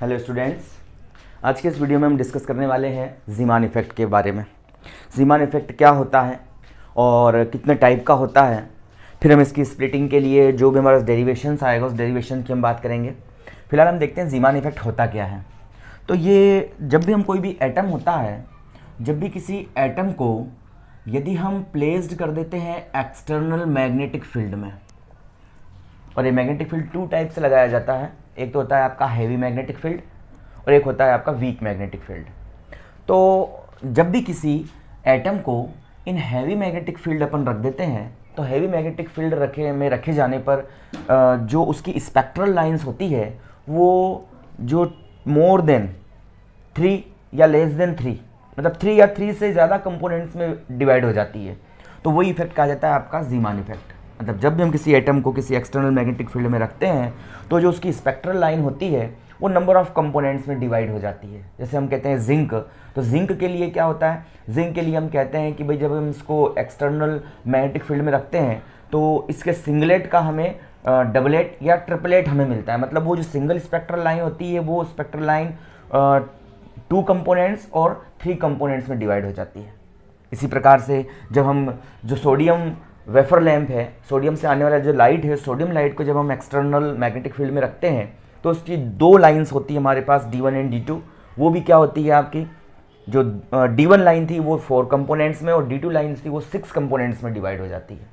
Hello students, आज के इस वीडियो में हम डिस्कस करने वाले हैं ज़ीमान इफ़ेक्ट के बारे में। ज़ीमान इफ़ेक्ट क्या होता है और कितने टाइप का होता है, फिर हम इसकी स्प्लिटिंग के लिए जो भी हमारा डेरिवेशंस आएगा उस डेरिवेशन की हम बात करेंगे। फिलहाल हम देखते हैं ज़ीमान इफ़ेक्ट होता क्या है। तो ये जब भी हम कोई भी एटम होता है, जब भी किसी एटम को यदि हम प्लेस्ड कर देते हैं एक्सटर्नल मैग्नेटिक फील्ड में, और ये मैग्नेटिक फील्ड टू टाइप से लगाया जाता है। एक तो होता है आपका हैवी मैग्नेटिक फील्ड और एक होता है आपका वीक मैग्नेटिक फील्ड। तो जब भी किसी एटम को इन हैवी मैग्नेटिक फील्ड अपन रख देते हैं, तो हैवी मैग्नेटिक फील्ड रखे जाने पर जो उसकी स्पेक्ट्रल लाइंस होती है वो जो मोर देन 3 या लेस देन 3, मतलब 3 या 3 से ज़्यादा कंपोनेंट्स में डिवाइड हो जाती है। तो वही इफेक्ट कहा जाता है आपका ज़ीमान इफेक्ट। मतलब जब भी हम किसी एटम को किसी एक्सटर्नल मैग्नेटिक फील्ड में रखते हैं तो जो उसकी स्पेक्ट्रल लाइन होती है वो नंबर ऑफ कंपोनेंट्स में डिवाइड हो जाती है। जैसे हम कहते हैं जिंक, तो जिंक के लिए क्या होता है, जिंक के लिए हम कहते हैं कि भाई जब हम इसको एक्सटर्नल मैग्नेटिक फील्ड में रखते हैं तो इसके सिंगलेट का हमें डबलेट या ट्रिपलेट हमें मिलता है। मतलब वो जो सिंगल स्पेक्ट्रल लाइन होती है वो स्पेक्ट्रल लाइन 2 कंपोनेंट्स और 3 कंपोनेंट्स में डिवाइड हो जाती है। इसी प्रकार से जब हम जो सोडियम वेफर लैंप है, सोडियम से आने वाला जो लाइट है, सोडियम लाइट को जब हम एक्सटर्नल मैग्नेटिक फील्ड में रखते हैं तो उसकी 2 लाइंस होती है हमारे पास, D1 एंड D2। वो भी क्या होती है आपकी, जो D1 लाइन थी वो 4 कंपोनेंट्स में और D2 लाइन थी वो 6 कंपोनेंट्स में डिवाइड हो जाती है।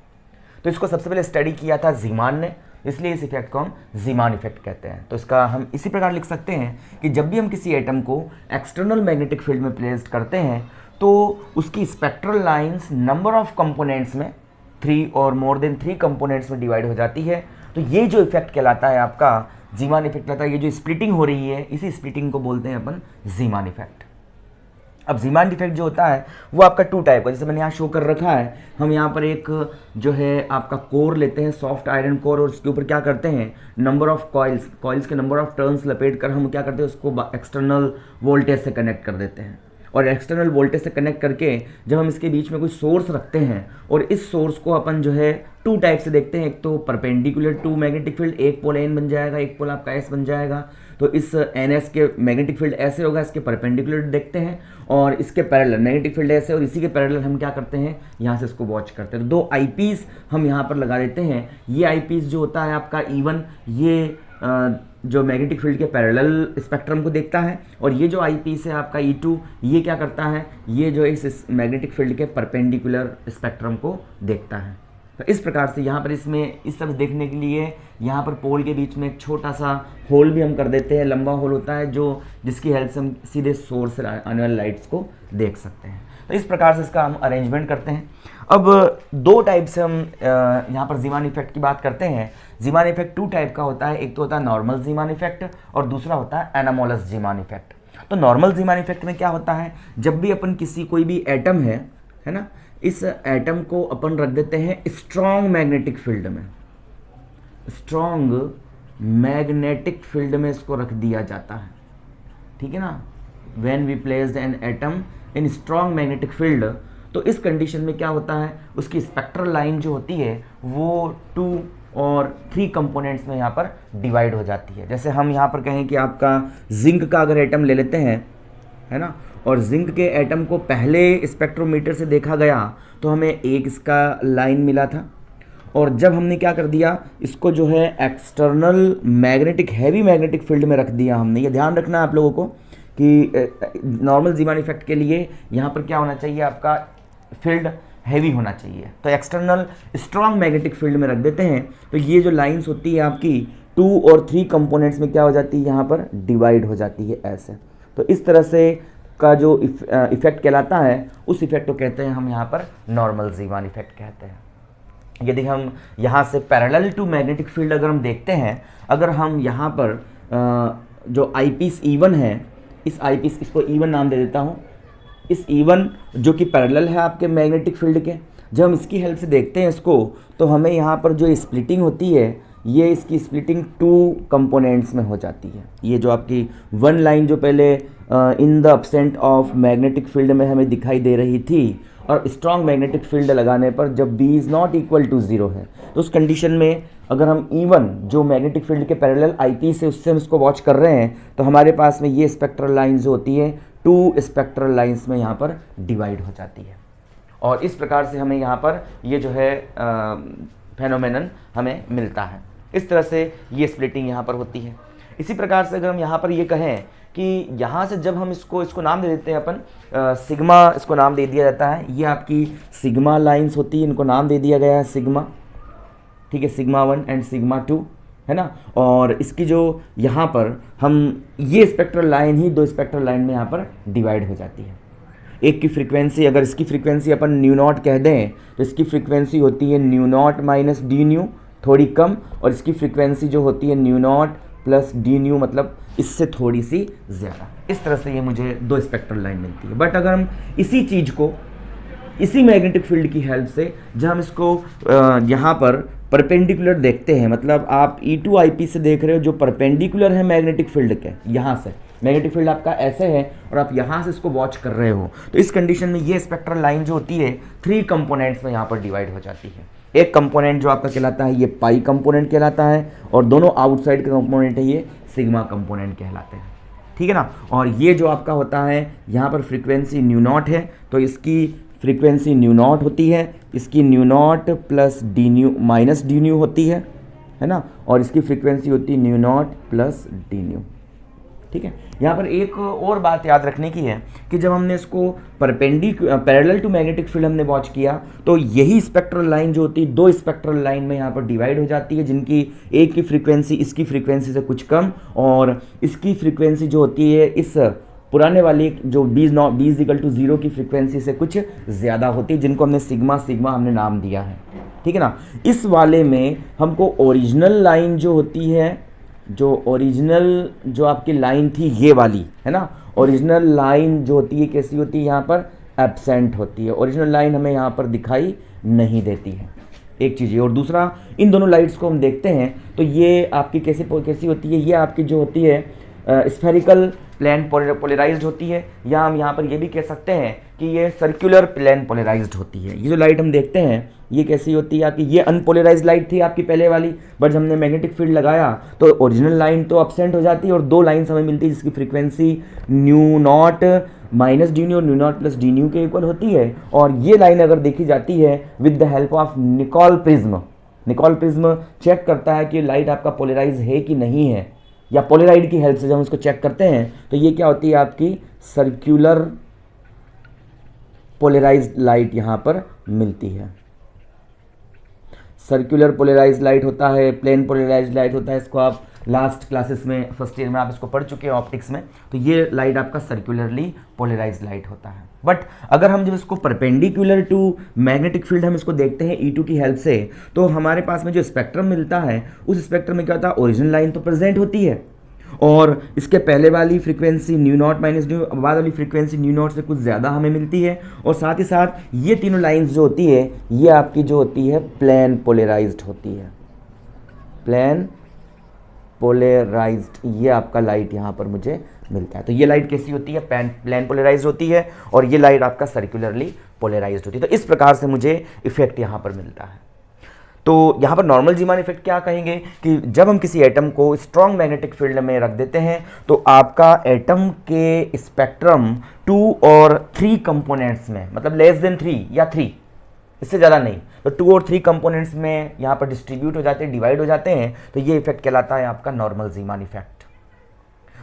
तो इसको सबसे पहले स्टडी किया था ज़ीमान ने, इसलिए इस इफेक्ट को हम ज़ीमान इफेक्ट कहते हैं। तो इसका हम इसी प्रकार लिख सकते हैं कि जब भी हम किसी एटम को एक्सटर्नल मैग्नेटिक फील्ड में प्लेस्ड करते हैं तो उसकी spectral lines number of components में 3 और मोर देन 3 कंपोनेंट्स में डिवाइड हो जाती है। तो ये जो इफेक्ट कहलाता है आपका ज़ीमान इफेक्ट कहलाता है। ये जो स्प्लिटिंग हो रही है इसी स्प्लिटिंग को बोलते हैं अपन ज़ीमान इफेक्ट। अब ज़ीमान इफेक्ट जो होता है वो आपका 2 टाइप का, जैसे मैंने यहाँ शो कर रखा है। हम यहाँ पर एक जो है आपका कोर लेते हैं, सॉफ्ट आयरन कोर, और उसके ऊपर क्या करते हैं, नंबर ऑफ कॉइल्स के नंबर ऑफ टर्न्स लपेट कर हम क्या करते हैं, उसको एक्सटर्नल वोल्टेज से कनेक्ट कर देते हैं। और एक्सटर्नल वोल्टेज से कनेक्ट करके जब हम इसके बीच में कोई सोर्स रखते हैं और इस सोर्स को अपन जो है 2 टाइप से देखते हैं। एक तो परपेंडिकुलर टू मैग्नेटिक फील्ड, एक पोल N बन जाएगा, एक पोल आपका S बन जाएगा। तो इस NS के मैग्नेटिक फील्ड ऐसे होगा, इसके परपेंडिकुलर देखते हैं, और इसके पैरेलल मैग्नेटिक फील्ड ऐसे, और इसी के पैरेलल हम क्या करते हैं, यहाँ से इसको वॉच करते हैं। तो 2 आईपीस हम यहाँ पर लगा देते हैं। ये आईपीस जो होता है आपका E1, ये जो मैग्नेटिक फील्ड के पैरेलल स्पेक्ट्रम को देखता है, और ये जो आईपीस है आपका E2, ये क्या करता है, ये जो इस मैग्नेटिक फील्ड के परपेंडिकुलर स्पेक्ट्रम को देखता है। तो इस प्रकार से यहाँ पर इसमें इस तरह देखने के लिए यहाँ पर पोल के बीच में एक छोटा सा होल भी हम कर देते हैं, लंबा होल होता है जो जिसकी हेल्प से हम सीधे सोर्स से आने वाले लाइट्स को देख सकते हैं। तो इस प्रकार से इसका हम अरेंजमेंट करते हैं। अब 2 टाइप से हम यहाँ पर ज़ीमान इफेक्ट की बात करते हैं। ज़ीमान इफेक्ट 2 टाइप का होता है, एक तो होता है नॉर्मल ज़ीमान इफेक्ट और दूसरा होता है एनामोलस ज़ीमान इफेक्ट। तो नॉर्मल ज़ीमान इफेक्ट में क्या होता है, जब भी अपन कोई भी एटम है ना, इस एटम को अपन रख देते हैं स्ट्रॉन्ग मैग्नेटिक फील्ड में, स्ट्रॉन्ग मैग्नेटिक फील्ड में इसको रख दिया जाता है, ठीक है ना। When we placed an atom in strong magnetic field, तो इस कंडीशन में क्या होता है, उसकी स्पेक्ट्रल लाइन जो होती है वो 2 और 3 कंपोनेंट्स में यहाँ पर डिवाइड हो जाती है। जैसे हम यहाँ पर कहें कि आपका जिंक का अगर एटम ले लेते हैं, है ना, और जिंक के एटम को पहले स्पेक्ट्रोमीटर से देखा गया तो हमें एक इसका लाइन मिला था, और जब हमने क्या कर दिया, इसको जो है external magnetic heavy magnetic field में रख दिया हमने। ये ध्यान रखना है आप लोगों को कि नॉर्मल ज़ीमान इफेक्ट के लिए यहाँ पर क्या होना चाहिए, आपका फील्ड हैवी होना चाहिए। तो एक्सटर्नल स्ट्रॉन्ग मैग्नेटिक फील्ड में रख देते हैं, तो ये जो लाइंस होती है आपकी 2 और 3 कंपोनेंट्स में क्या हो जाती है, यहाँ पर डिवाइड हो जाती है ऐसे। तो इस तरह से का जो इफेक्ट कहलाता है, उस इफेक्ट को कहते हैं हम यहाँ पर नॉर्मल ज़ीमान इफेक्ट कहते हैं। यदि हम यहाँ से पैरेलल टू मैग्नेटिक फील्ड अगर हम देखते हैं, अगर हम यहाँ पर जो आईपीस E1 है, इस आईपीस, इसको E1 नाम दे देता हूँ, इस E1 जो कि पैरेलल है आपके मैग्नेटिक फील्ड के, जब हम इसकी हेल्प से देखते हैं इसको, तो हमें यहाँ पर जो स्प्लिटिंग होती है, ये इसकी स्प्लिटिंग 2 कंपोनेंट्स में हो जाती है। ये जो आपकी 1 लाइन जो पहले in the absent of magnetic field में हमें दिखाई दे रही थी, और स्ट्रॉन्ग मैग्नेटिक फील्ड लगाने पर जब B is not equal to 0 है, तो उस कंडीशन में अगर हम E1 जो मैग्नेटिक फील्ड के पैरेलल IP से उससे हम इसको वॉच कर रहे हैं, तो हमारे पास में ये स्पेक्ट्रल लाइन जो होती है 2 स्पेक्ट्रल लाइंस में यहाँ पर डिवाइड हो जाती है, और इस प्रकार से हमें यहाँ पर ये जो है फेनोमेनन हमें मिलता है। इस तरह से ये स्प्लिटिंग यहाँ पर होती है। इसी प्रकार से अगर हम यहाँ पर ये कहें कि यहाँ से जब हम इसको नाम दे देते हैं अपन सिग्मा, इसको नाम दे दिया जाता है, ये आपकी सिग्मा लाइंस होती है, इनको नाम दे दिया गया है सिग्मा, ठीक है, सिग्मा 1 एंड सिग्मा 2, है ना। और इसकी जो यहाँ पर हम ये स्पेक्ट्रल लाइन ही 2 स्पेक्ट्रल लाइन में यहाँ पर डिवाइड हो जाती है। एक की फ्रीक्वेंसी, अगर इसकी फ्रीक्वेंसी अपन न्यू नॉट कह दें तो इसकी फ्रीक्वेंसी होती है new naught minus D new, थोड़ी कम, और इसकी फ्रीक्वेंसी जो होती है new naught plus d new, मतलब इससे थोड़ी सी ज़्यादा। इस तरह से ये मुझे 2 स्पेक्ट्रल लाइन मिलती है। बट अगर हम इसी चीज़ को इसी मैग्नेटिक फील्ड की हेल्प से जब हम इसको यहाँ पर परपेंडिकुलर देखते हैं, मतलब आप E2 IP से देख रहे हो जो परपेंडिकुलर है मैग्नेटिक फील्ड के, यहाँ से मैग्नेटिक फील्ड आपका ऐसे है और आप यहाँ से इसको वॉच कर रहे हो, तो इस कंडीशन में ये स्पेक्ट्रल लाइन जो होती है 3 कंपोनेंट्स में यहाँ पर डिवाइड हो जाती है। एक कंपोनेंट जो आपका कहलाता है ये पाई कंपोनेंट कहलाता है, और दोनों आउटसाइड के कंपोनेंट है ये सिग्मा कंपोनेंट कहलाते हैं, ठीक है ना। और ये जो आपका होता है यहाँ पर फ्रीक्वेंसी न्यू नॉट है, तो इसकी फ्रीक्वेंसी न्यू नॉट होती है, इसकी new naught plus d new minus D new होती है ना, और इसकी फ्रीक्वेंसी होती है new naught plus d new, ठीक है। यहाँ पर एक और बात याद रखने की है कि जब हमने इसको पैरेलल टू मैग्नेटिक फील्ड हमने वॉच किया, तो यही स्पेक्ट्रल लाइन जो होती है 2 स्पेक्ट्रल लाइन में यहाँ पर डिवाइड हो जाती है, जिनकी एक की फ्रीक्वेंसी इसकी फ्रीक्वेंसी से कुछ कम, और इसकी फ्रीक्वेंसी जो होती है इस पुराने वाली जो B=0 की फ्रीक्वेंसी से कुछ ज़्यादा होती है, जिनको हमने सिग्मा हमने नाम दिया है, ठीक है ना। इस वाले में हमको ओरिजिनल लाइन जो होती है, जो ओरिजिनल जो आपकी लाइन थी ये वाली, है ना, ओरिजिनल लाइन जो होती है कैसी होती है, यहाँ पर एब्सेंट होती है, ओरिजिनल लाइन हमें यहाँ पर दिखाई नहीं देती है, एक चीज़ ये। और दूसरा, इन दोनों लाइट्स को हम देखते हैं तो ये आपकी कैसी होती है, ये आपकी जो होती है स्फेरिकल प्लेन पोलराइज्ड होती है, या हम यहाँ पर ये भी कह सकते हैं कि ये सर्कुलर प्लेन पोलराइज्ड होती है। ये जो लाइट हम देखते हैं ये कैसी होती है आपकी, ये अनपोलराइज्ड लाइट थी आपकी पहले वाली, बट हमने मैग्नेटिक फील्ड लगाया तो ओरिजिनल लाइन तो एब्सेंट हो जाती है, और 2 लाइन्स हमें मिलती है जिसकी frequency nu naught minus D nu और nu naught plus d nu के इक्वल होती है। और ये लाइन अगर देखी जाती है with the help of Nicol prism check करता है कि लाइट आपका पोलराइज है कि नहीं है, या पोलराइड की हेल्प से जब हम उसको चेक करते हैं तो ये क्या होती है आपकी सर्कुलर पोलराइज्ड लाइट यहाँ पर मिलती है। सर्कुलर पोलराइज्ड लाइट होता है, प्लेन पोलराइज्ड लाइट होता है, इसको आप लास्ट क्लासेस में फर्स्ट ईयर में आप इसको पढ़ चुके हैं ऑप्टिक्स में, तो ये लाइट आपका सर्कुलरली पोलराइज्ड लाइट होता है। बट अगर हम जब इसको परपेंडिकुलर टू मैग्नेटिक फील्ड हम इसको देखते हैं E2 की हेल्प से, तो हमारे पास में जो स्पेक्ट्रम मिलता है उस स्पेक्ट्रम में क्या होता है, ओरिजिनल लाइन तो प्रेजेंट होती है, और इसके पहले वाली frequency nu naught minus new, बाद वाली फ्रीक्वेंसी न्यू नॉट से कुछ ज़्यादा हमें मिलती है, और साथ ही साथ ये तीनों लाइंस जो होती है ये आपकी जो होती है प्लेन पोलराइज्ड होती है, प्लेन पोलराइज्ड, ये आपका लाइट यहाँ पर मुझे मिलता है। तो ये लाइट कैसी होती है, प्लेन पोलराइज्ड होती है, और ये लाइट आपका सर्कुलरली पोलराइज्ड होती है। तो इस प्रकार से मुझे इफेक्ट यहाँ पर मिलता है। तो यहाँ पर नॉर्मल जीमान इफेक्ट क्या कहेंगे कि जब हम किसी एटम को स्ट्रॉन्ग मैग्नेटिक फील्ड में रख देते हैं तो आपका एटम के स्पेक्ट्रम 2 और 3 कंपोनेंट्स में, मतलब लेस देन 3 या 3, इससे ज़्यादा नहीं, तो 2 और 3 कंपोनेंट्स में यहाँ पर डिस्ट्रीब्यूट हो जाते हैं, डिवाइड हो जाते हैं, तो ये इफेक्ट कहलाता है आपका normal Zeeman effect.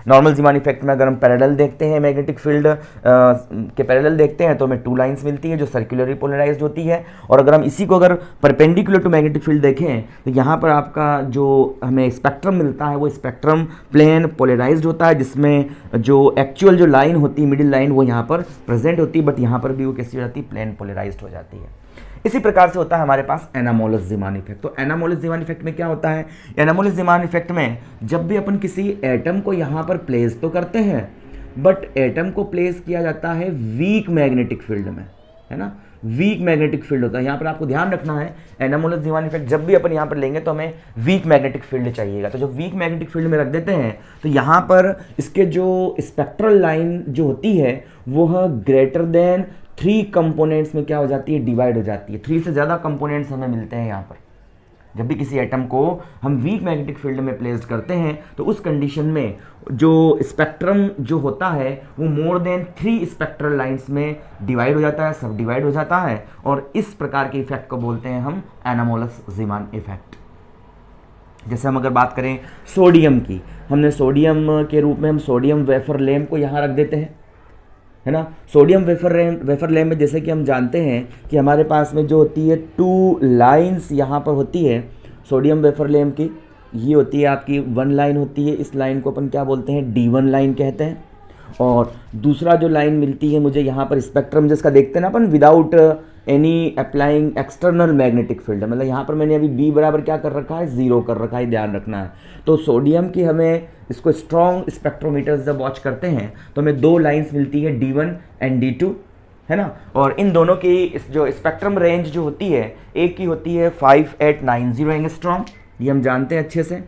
Normal Zeeman effect में अगर हम पैरेलल देखते हैं, मैग्नेटिक फील्ड के पैरेलल देखते हैं, तो हमें 2 लाइंस मिलती है जो सर्कुलरली पोलराइज्ड होती है, और अगर हम इसी को अगर परपेंडिकुलर टू मैग्नेटिक फील्ड देखें तो यहाँ पर आपका जो हमें स्पेक्ट्रम मिलता है वो स्पेक्ट्रम प्लेन पोलराइज्ड होता है, जिसमें जो एक्चुअल जो लाइन होती है मिडिल लाइन वो यहाँ पर प्रेजेंट होती है, बट यहाँ पर भी वो कैसी हो जाती है, प्लेन पोलराइज्ड हो जाती है। इसी प्रकार से होता है हमारे पास एनामोलस जीमान इफेक्ट। तो एनामोलस जीमान इफेक्ट में क्या होता है, एनामोलस जीमान इफेक्ट में जब भी अपन किसी एटम को यहाँ पर प्लेस तो करते हैं, बट एटम को प्लेस किया जाता है वीक मैग्नेटिक फील्ड में, है ना, वीक मैग्नेटिक फील्ड होता है। यहाँ पर आपको ध्यान रखना है, एनामोलस जीमान इफेक्ट जब भी अपन यहाँ पर लेंगे तो हमें वीक मैग्नेटिक फील्ड चाहिएगा। तो जब वीक मैग्नेटिक फील्ड में रख देते हैं तो यहाँ पर इसके जो स्पेक्ट्रल लाइन जो होती है वो है ग्रेटर देन 3 कंपोनेंट्स में क्या हो जाती है, डिवाइड हो जाती है। 3 से ज़्यादा कंपोनेंट्स हमें मिलते हैं यहाँ पर। जब भी किसी एटम को हम वीक मैग्नेटिक फील्ड में प्लेस्ड करते हैं तो उस कंडीशन में जो स्पेक्ट्रम जो होता है वो मोर देन 3 स्पेक्ट्रल लाइंस में डिवाइड हो जाता है, सब डिवाइड हो जाता है, और इस प्रकार के इफेक्ट को बोलते हैं हम एनामोलस ज़ीमान इफेक्ट। जैसे हम अगर बात करें सोडियम की, हमने सोडियम के रूप में हम सोडियम वेफर लैम्प को यहाँ रख देते हैं, है ना। सोडियम वेफर लैम्प में जैसे कि हम जानते हैं कि हमारे पास में जो होती है 2 लाइंस यहाँ पर होती है सोडियम वेफर लैम्प की, ये होती है आपकी 1 लाइन होती है, इस लाइन को अपन क्या बोलते हैं, D1 लाइन कहते हैं। और दूसरा जो लाइन मिलती है मुझे यहाँ पर स्पेक्ट्रम जिसका देखते हैं ना अपन, without any applying external magnetic field, मतलब यहाँ पर मैंने अभी B बराबर क्या कर रखा है, 0 कर रखा है, ध्यान रखना है। तो सोडियम की हमें इसको स्ट्रॉन्ग स्पेक्ट्रोमीटर्स जब वॉच करते हैं तो हमें 2 लाइंस मिलती है D1 एंड D2, है ना। और इन दोनों की इस जो स्पेक्ट्रम रेंज जो होती है, एक की होती है 5890 एंगस्ट्रॉम, ये हम जानते हैं अच्छे से,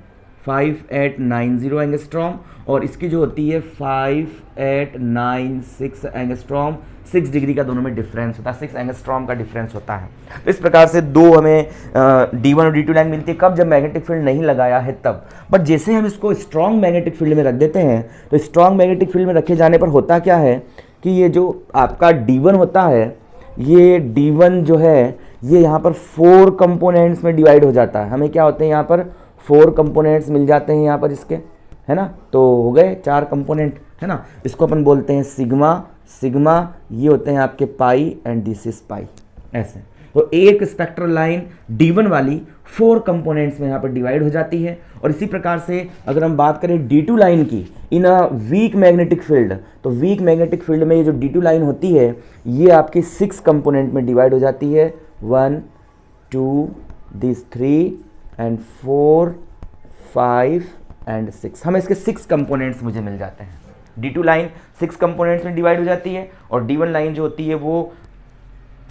5890 एंगस्ट्रॉम, और इसकी जो होती है 5896 एंगस्ट्रॉम। 6 डिग्री का दोनों में डिफरेंस होता है, 6 एंगस्ट्रॉम का डिफरेंस होता है। तो इस प्रकार से 2 हमें D1 और D2 लाइन मिलती है, कब, जब मैग्नेटिक फील्ड नहीं लगाया है तब। बट जैसे हम इसको स्ट्रॉन्ग मैग्नेटिक फील्ड में रख देते हैं तो स्ट्रॉन्ग मैग्नेटिक फील्ड में रखे जाने पर होता क्या है कि ये जो आपका D1 होता है, ये D1 जो है ये यहाँ पर 4 कंपोनेंट्स में डिवाइड हो जाता है। हमें क्या होते हैं यहाँ पर 4 कंपोनेंट्स मिल जाते हैं यहाँ पर इसके, है ना। तो हो गए 4 कंपोनेंट, है ना। इसको अपन बोलते हैं सिग्मा, सिग्मा ये होते हैं आपके पाई एंड दिस इज पाई, ऐसे। तो एक स्पेक्ट्रल लाइन D1 वाली 4 कंपोनेंट्स में यहाँ पर डिवाइड हो जाती है। और इसी प्रकार से अगर हम बात करें D2 लाइन की इन अ वीक मैग्नेटिक फील्ड, तो वीक मैग्नेटिक फील्ड में ये जो D2 लाइन होती है ये आपकी 6 कंपोनेंट में डिवाइड हो जाती है, 1 2 दिस 3 एंड 4 5 एंड 6। हमें इसके 6 कंपोनेंट्स मुझे मिल जाते हैं। D2 लाइन 6 कंपोनेंट्स में डिवाइड हो जाती है और D1 लाइन जो होती है वो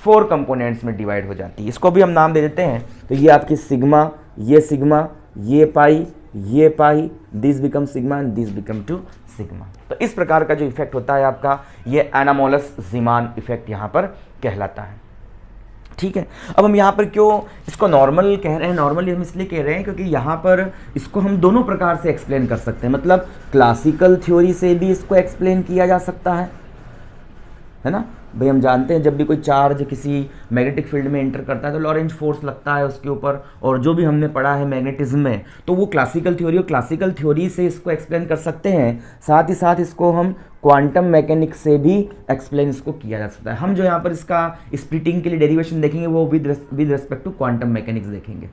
4 कंपोनेंट्स में डिवाइड हो जाती है। इसको भी हम नाम दे देते हैं, तो ये आपकी सिग्मा, ये pi, this become sigma and this become two sigma. तो इस प्रकार का जो इफेक्ट होता है आपका, ये एनामोलस ज़ीमान इफेक्ट यहाँ पर कहलाता है। ठीक है, अब हम यहाँ पर क्यों इसको नॉर्मल कह रहे हैं, नॉर्मली हम इसलिए कह रहे हैं क्योंकि यहाँ पर इसको हम दोनों प्रकार से एक्सप्लेन कर सकते हैं। मतलब क्लासिकल थ्योरी से भी इसको एक्सप्लेन किया जा सकता है ना। भाई हम जानते हैं जब भी कोई चार्ज किसी मैग्नेटिक फील्ड में एंटर करता है तो लॉरेंज फोर्स लगता है उसके ऊपर, और जो भी हमने पढ़ा है मैग्नेटिज्म में, तो वो क्लासिकल थ्योरी, और क्लासिकल थ्योरी से इसको एक्सप्लेन कर सकते हैं। साथ ही साथ इसको हम क्वांटम मैकेनिक्स से भी एक्सप्लेन इसको किया जा सकता है। हम जो यहाँ पर इसका स्प्लिटिंग के लिए डेरिवेशन देखेंगे वो with respect to quantum mechanics देखेंगे।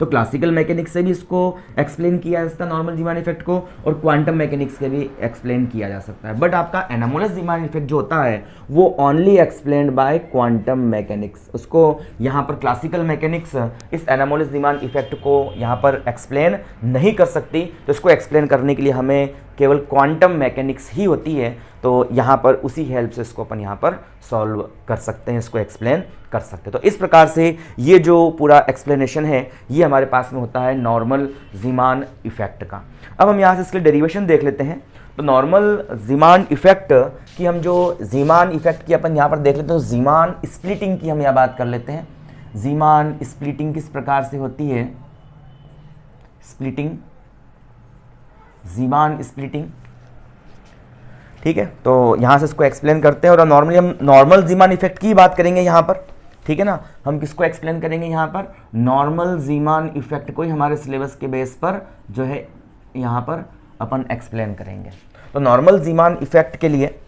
तो क्लासिकल मैकेनिक्स से भी इसको एक्सप्लेन किया जा सकता है नॉर्मल ज़ीमान इफेक्ट को, और क्वांटम मैकेनिक्स से भी एक्सप्लेन किया जा सकता है। बट आपका एनामोलस ज़ीमान इफेक्ट जो होता है वो only explained bye quantum mechanics. उसको यहाँ पर क्लासिकल मैकेनिक्स इस एनामोलस ज़ीमान इफेक्ट को यहाँ पर एक्सप्लेन नहीं कर सकती, तो इसको एक्सप्लेन करने के लिए हमें केवल क्वांटम मैकेनिक्स ही होती है। तो यहाँ पर उसी हेल्प से इसको अपन यहाँ पर सॉल्व कर सकते हैं, इसको एक्सप्लेन कर सकते हैं। तो इस प्रकार से ये जो पूरा एक्सप्लेनेशन है ये हमारे पास में होता है नॉर्मल ज़ीमान इफेक्ट का। अब हम यहाँ से इसके डेरिवेशन देख लेते हैं। तो नॉर्मल ज़ीमान इफेक्ट की हम जो ज़ीमान इफेक्ट की अपन यहाँ पर देख लेते हैं, तो ज़ीमान स्प्लिटिंग की हम यहाँ बात कर लेते हैं। ज़ीमान स्प्लिटिंग किस प्रकार से होती है, स्प्लिटिंग, ज़ीमान स्प्लिटिंग, ठीक है। तो यहाँ से इसको एक्सप्लेन करते हैं, और नॉर्मली हम नॉर्मल ज़ीमान इफेक्ट की बात करेंगे यहाँ पर, ठीक है ना। हम किसको एक्सप्लेन करेंगे यहाँ पर, नॉर्मल ज़ीमान इफेक्ट को ही हमारे सिलेबस के बेस पर जो है यहाँ पर अपन एक्सप्लेन करेंगे। तो नॉर्मल ज़ीमान इफेक्ट के लिए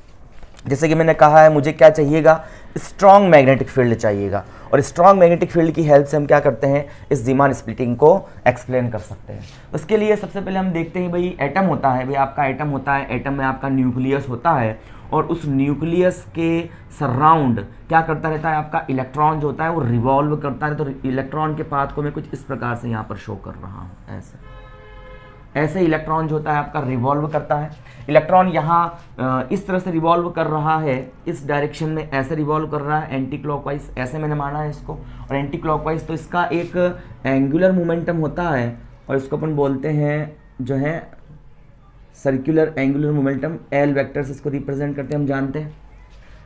जैसे कि मैंने कहा है मुझे क्या चाहिएगा, स्ट्रॉन्ग मैग्नेटिक फील्ड चाहिएगा, और स्ट्रॉन्ग मैग्नेटिक फील्ड की हेल्प से हम क्या करते हैं, इस ज़ीमान स्प्लिटिंग को एक्सप्लेन कर सकते हैं। उसके लिए सबसे पहले हम देखते हैं भाई एटम होता है, भाई आपका एटम होता है, एटम में आपका न्यूक्लियस होता है, और उस न्यूक्लियस के सराउंड क्या करता रहता है, आपका इलेक्ट्रॉन जो होता है वो रिवॉल्व करता है। तो इलेक्ट्रॉन के पाथ को मैं कुछ इस प्रकार से यहाँ पर शो कर रहा हूँ, ऐसे इलेक्ट्रॉन जो होता है आपका रिवॉल्व करता है। इलेक्ट्रॉन यहाँ इस तरह से रिवॉल्व कर रहा है, इस डायरेक्शन में ऐसे रिवॉल्व कर रहा है, एंटी क्लॉकवाइज, ऐसे मैंने माना है इसको, और एंटी क्लॉकवाइज। तो इसका एक एंगुलर मोमेंटम होता है, और इसको अपन बोलते हैं जो है circular angular momentum, L vector से इसको रिप्रेजेंट करते हैं, हम जानते हैं,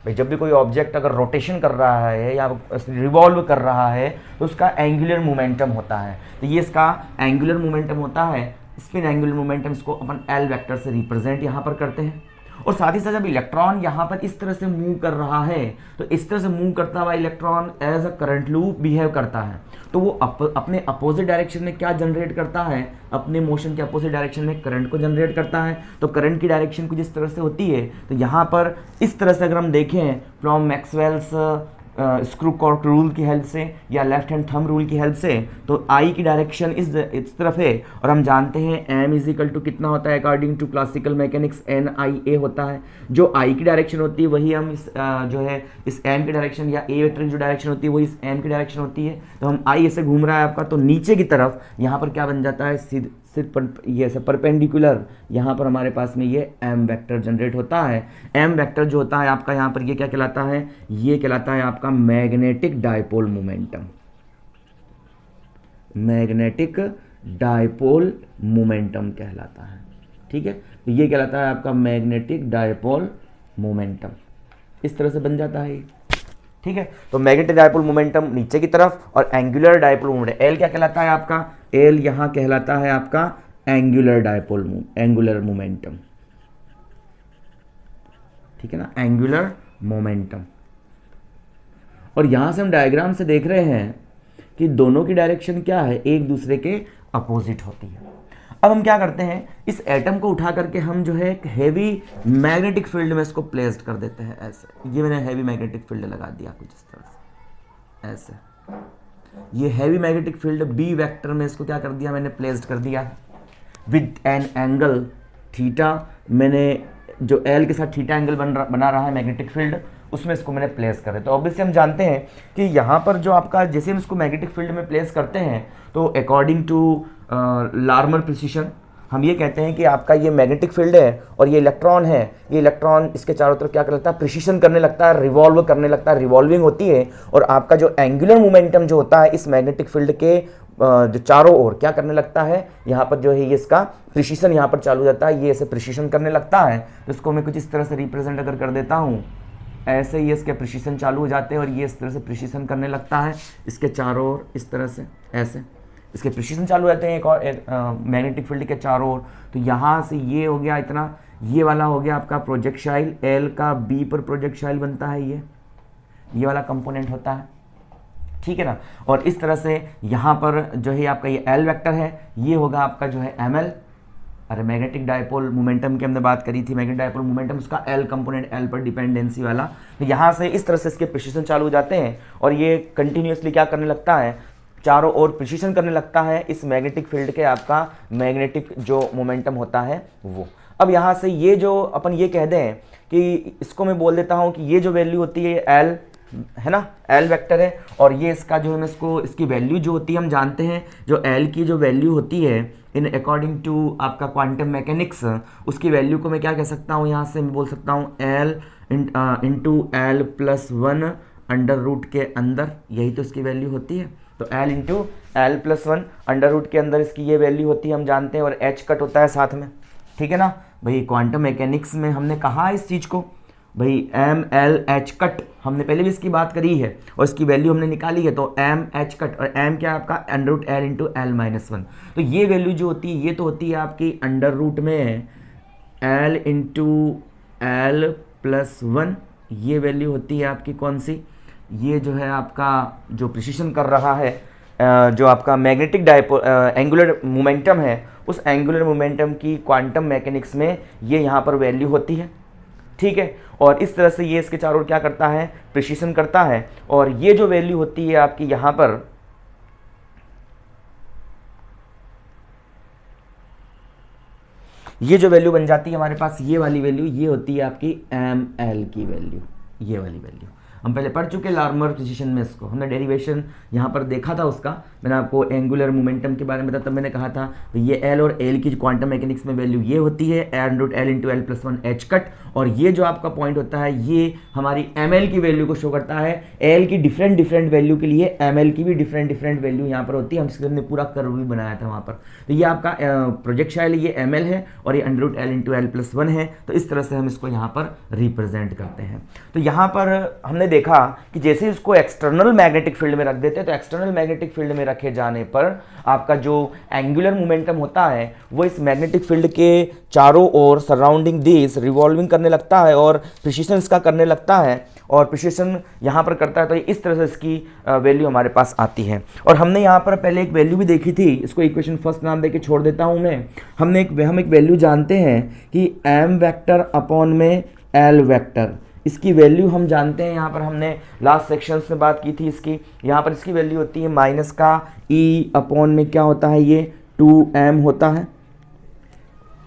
भाई जब भी कोई ऑब्जेक्ट अगर रोटेशन कर रहा है या रिवॉल्व कर रहा है तो उसका एंगुलर मोमेंटम होता है। तो ये इसका एंगुलर मोमेंटम होता है, स्पिन एंगुलर मोमेंटम, इसको अपन एल वेक्टर से रिप्रेजेंट यहाँ पर करते हैं। और साथ ही साथ जब इलेक्ट्रॉन यहाँ पर इस तरह से मूव कर रहा है तो इस तरह से मूव करता हुआ electron as a current loop behave करता है, तो वो अपने अपोजिट डायरेक्शन में क्या जनरेट करता है, अपने मोशन के अपोजिट डायरेक्शन में करंट को जनरेट करता है। तो करंट की डायरेक्शन कुछ इस तरह से होती है। तो यहाँ पर इस तरह से अगर हम देखें from Maxwell's screw cork rule की हेल्प से या लेफ्ट हैंड थंब रूल की हेल्प से, तो आई की डायरेक्शन इस तरफ है और हम जानते हैं एम इज इक्वल टू कितना होता है according to classical mechanics, N I A होता है। जो आई की डायरेक्शन होती है वही हम इस जो है इस एम की डायरेक्शन या ए वेक्टर की जो डायरेक्शन होती है वही इस एम की डायरेक्शन होती है। तो हम आई ऐसे घूम रहा है आपका, तो नीचे की तरफ यहाँ पर क्या बन जाता है, सिर्फ ये ऐसे परपेंडिकुलर यहाँ पर हमारे पास में ये एम वेक्टर जनरेट होता है। एम वेक्टर जो होता है आपका यहाँ पर ये क्या कहलाता है, ये कहलाता है आपका magnetic dipole momentum. Magnetic dipole momentum कहलाता है, ठीक है। तो ये कहलाता है आपका मैग्नेटिक डायपोल मोमेंटम, इस तरह से बन जाता है, ठीक है। तो मैग्नेटिक डायपोल मोमेंटम नीचे की तरफ और एंगुलर डायपोल मोमेंटम एल क्या कहलाता है आपका, एल यहां कहलाता है आपका एंगुलर डायपोल एंगुलर मोमेंटम, ठीक है ना, एंगुलर मोमेंटम। और यहां से हम डायग्राम से देख रहे हैं कि दोनों की डायरेक्शन क्या है, एक दूसरे के अपोजिट होती है। अब हम क्या करते हैं, इस एटम को उठा करके हम जो है एक हैवी मैग्नेटिक फील्ड में इसको प्लेस्ड कर देते हैं ऐसे। ये मैंने हैवी मैग्नेटिक फील्ड लगा दिया कुछ इस तरह से ऐसे। ये heavy magnetic field B vector में इसको क्या कर दिया, मैंने प्लेस्ड कर दिया विद एन एंगल थीटा। मैंने जो एल के साथ थीटा एंगल बना रहा है मैग्नेटिक फील्ड, उसमें इसको मैंने प्लेस कर दिया। तो ऑब्वियसली हम जानते हैं कि यहाँ पर जो आपका जैसे हम इसको मैग्नेटिक फील्ड में प्लेस करते हैं तो अकॉर्डिंग टू लार्मर प्रिसिशन हम ये कहते हैं कि आपका ये मैग्नेटिक फील्ड है और ये इलेक्ट्रॉन है, ये इलेक्ट्रॉन इसके चारों तरफ क्या कर लगता है, प्रिसिशन करने लगता है, रिवॉल्व करने लगता है, रिवॉल्विंग होती है। और आपका जो एंगुलर मोमेंटम जो होता है इस मैग्नेटिक फील्ड के जो चारों ओर क्या करने लगता है, यहाँ पर जो है ये इसका प्रिसिशन यहाँ पर चालू हो जाता है, ये ऐसे प्रिसिशन करने लगता है। तो इसको मैं कुछ इस तरह से रिप्रेजेंट अगर कर देता हूँ, ऐसे ही इसके प्रिसिशन चालू हो जाते हैं और ये इस तरह से प्रिसिशन करने लगता है इसके चारों ओर, इस तरह से ऐसे इसके प्रिसिशन चालू रहते हैं एक और मैग्नेटिक फील्ड के चारों ओर। तो यहाँ से ये हो गया इतना, ये वाला हो गया आपका प्रोजेक्टाइल, एल का बी पर प्रोजेक्टाइल बनता है, ये वाला कंपोनेंट होता है, ठीक है ना। और इस तरह से यहाँ पर जो है आपका ये एल वेक्टर है, ये होगा आपका जो है एम एल। अरे मैग्नेटिक डायपोल मोमेंटम की हमने बात करी थी, मैग्नेटिक डायपोल मोमेंटम उसका एल कंपोनेंट, एल पर डिपेंडेंसी वाला। तो यहाँ से इस तरह से इसके प्रिसिशन चालू हो जाते हैं और ये कंटिन्यूसली क्या करने लगता है, चारों ओर प्रिसिशन करने लगता है इस मैग्नेटिक फील्ड के आपका मैग्नेटिक जो मोमेंटम होता है वो। अब यहाँ से ये जो अपन ये कह दें कि इसको मैं बोल देता हूँ कि ये जो वैल्यू होती है एल है ना, एल वेक्टर है और ये इसका जो है मैं इसको इसकी वैल्यू जो होती है हम जानते हैं, जो एल की जो वैल्यू होती है इन अकॉर्डिंग टू आपका क्वांटम मैकेनिक्स, उसकी वैल्यू को मैं क्या कह सकता हूँ, यहाँ से मैं बोल सकता हूँ L into L plus one under root के अंदर, यही तो इसकी वैल्यू होती है। तो L into L plus one under root के अंदर इसकी ये वैल्यू होती है हम जानते हैं, और एच कट होता है साथ में, ठीक है ना भाई। क्वांटम मैकेनिक्स में हमने कहा इस चीज़ को भाई एम एल एच कट, हमने पहले भी इसकी बात करी है और इसकी वैल्यू हमने निकाली है। तो एम एच कट और एम क्या है आपका under root L into L minus one. तो ये वैल्यू जो होती है ये तो होती है आपकी अंडर रूट में L into L plus one, ये वैल्यू होती है आपकी कौन सी, ये जो है आपका जो प्रिसिशन कर रहा है जो आपका मैग्नेटिक डायपोल एंगुलर मोमेंटम है, उस एंगुलर मोमेंटम की क्वांटम मैकेनिक्स में ये यहाँ पर वैल्यू होती है, ठीक है। और इस तरह से ये इसके चारों ओर क्या करता है, प्रिसिशन करता है। और ये जो वैल्यू होती है आपकी यहाँ पर, ये जो वैल्यू बन जाती है हमारे पास, ये वाली वैल्यू ये होती है आपकी एम एल की वैल्यू, ये वाली वैल्यू। हम पहले पढ़ चुके लार्मर प्रिसिशन में, इसको हमने डेरिवेशन यहाँ पर देखा था उसका। मैंने आपको एंगुलर मोमेंटम के बारे में बताया, तब मैंने कहा था ये एल और एल की क्वांटम मैकेनिक्स में वैल्यू ये होती है n√L/L+1 h कट, और ये जो आपका पॉइंट होता है ये हमारी ml की वैल्यू को शो करता है। l की डिफरेंट वैल्यू के लिए ml की भी डिफरेंट वैल्यू यहाँ पर होती है। हमने पूरा कर्व भी बनाया था वहाँ पर। तो ये आपका प्रोजेक्टाइल ये ml है और ये n√L/L+1 है। तो इस तरह से हम इसको यहाँ पर रिप्रेजेंट करते हैं। तो यहाँ पर हमने देखा कि जैसे इसको एक्सटर्नल मैग्नेटिक फील्ड में रख देते हैं, तो एक्सटर्नल मैग्नेटिक फील्ड में रखे जाने पर आपका जो एंगुलर मोमेंटम होता है वो इस मैग्नेटिक फील्ड के चारों ओर सराउंडिंग दिस रिवॉल्विंग करने लगता है और प्रिसिशन इसका करने लगता है, और प्रिसिशन यहाँ पर करता है। तो इस तरह से इसकी वैल्यू हमारे पास आती है। और हमने यहाँ पर पहले एक वैल्यू भी देखी थी, इसको इक्वेशन फर्स्ट नाम देके छोड़ देता हूँ मैं। हम एक वैल्यू जानते हैं कि m वेक्टर अपॉन में l वेक्टर, इसकी वैल्यू हम जानते हैं। यहाँ पर हमने लास्ट सेक्शंस में बात की थी इसकी। यहाँ पर इसकी वैल्यू होती है माइनस का e अपॉन में क्या होता है, ये 2m होता है।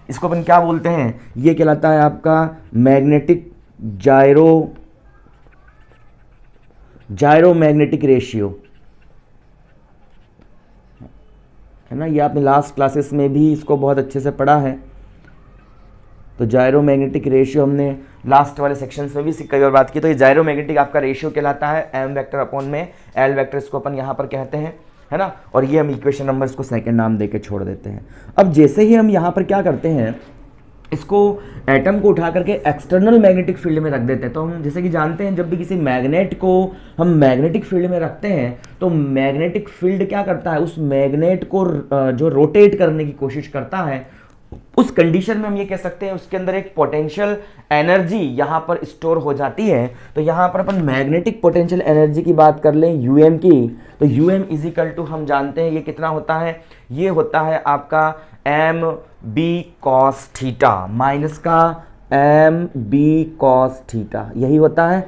इसको अपन क्या बोलते हैं, ये कहलाता है आपका मैग्नेटिक जायरो मैग्नेटिक रेशियो, है ना। ये आपने लास्ट क्लासेस में भी इसको बहुत अच्छे से पढ़ा है। तो जायरो मैग्नेटिक रेशियो हमने लास्ट वाले सेक्शंस में भी कई बार बात की। तो ये जायरो मैग्नेटिक आपका रेशियो कहलाता है m वेक्टर अपॉन में l वेक्टर, इसको अपन यहाँ पर कहते हैं, है ना। और ये हम इक्वेशन नंबर इसको सेकंड नाम देके छोड़ देते हैं। अब जैसे ही हम यहाँ पर क्या करते हैं, इसको एटम को उठा करके एक्सटर्नल मैग्नेटिक फील्ड में रख देते हैं। तो हम जैसे कि जानते हैं जब भी किसी मैग्नेट को हम मैग्नेटिक फील्ड में रखते हैं तो मैग्नेटिक फील्ड क्या करता है, उस मैग्नेट को जो रोटेट करने की कोशिश करता है, उस कंडीशन में हम ये कह सकते हैं उसके अंदर एक पोटेंशियल एनर्जी यहाँ पर स्टोर हो जाती है। तो यहाँ पर अपन मैग्नेटिक पोटेंशियल एनर्जी की बात कर लें यूएम की, तो यूएम इज इक्वल टू हम जानते हैं ये कितना होता है, ये होता है आपका M B cos theta minus का एम बी कॉस थीटा, यही होता है।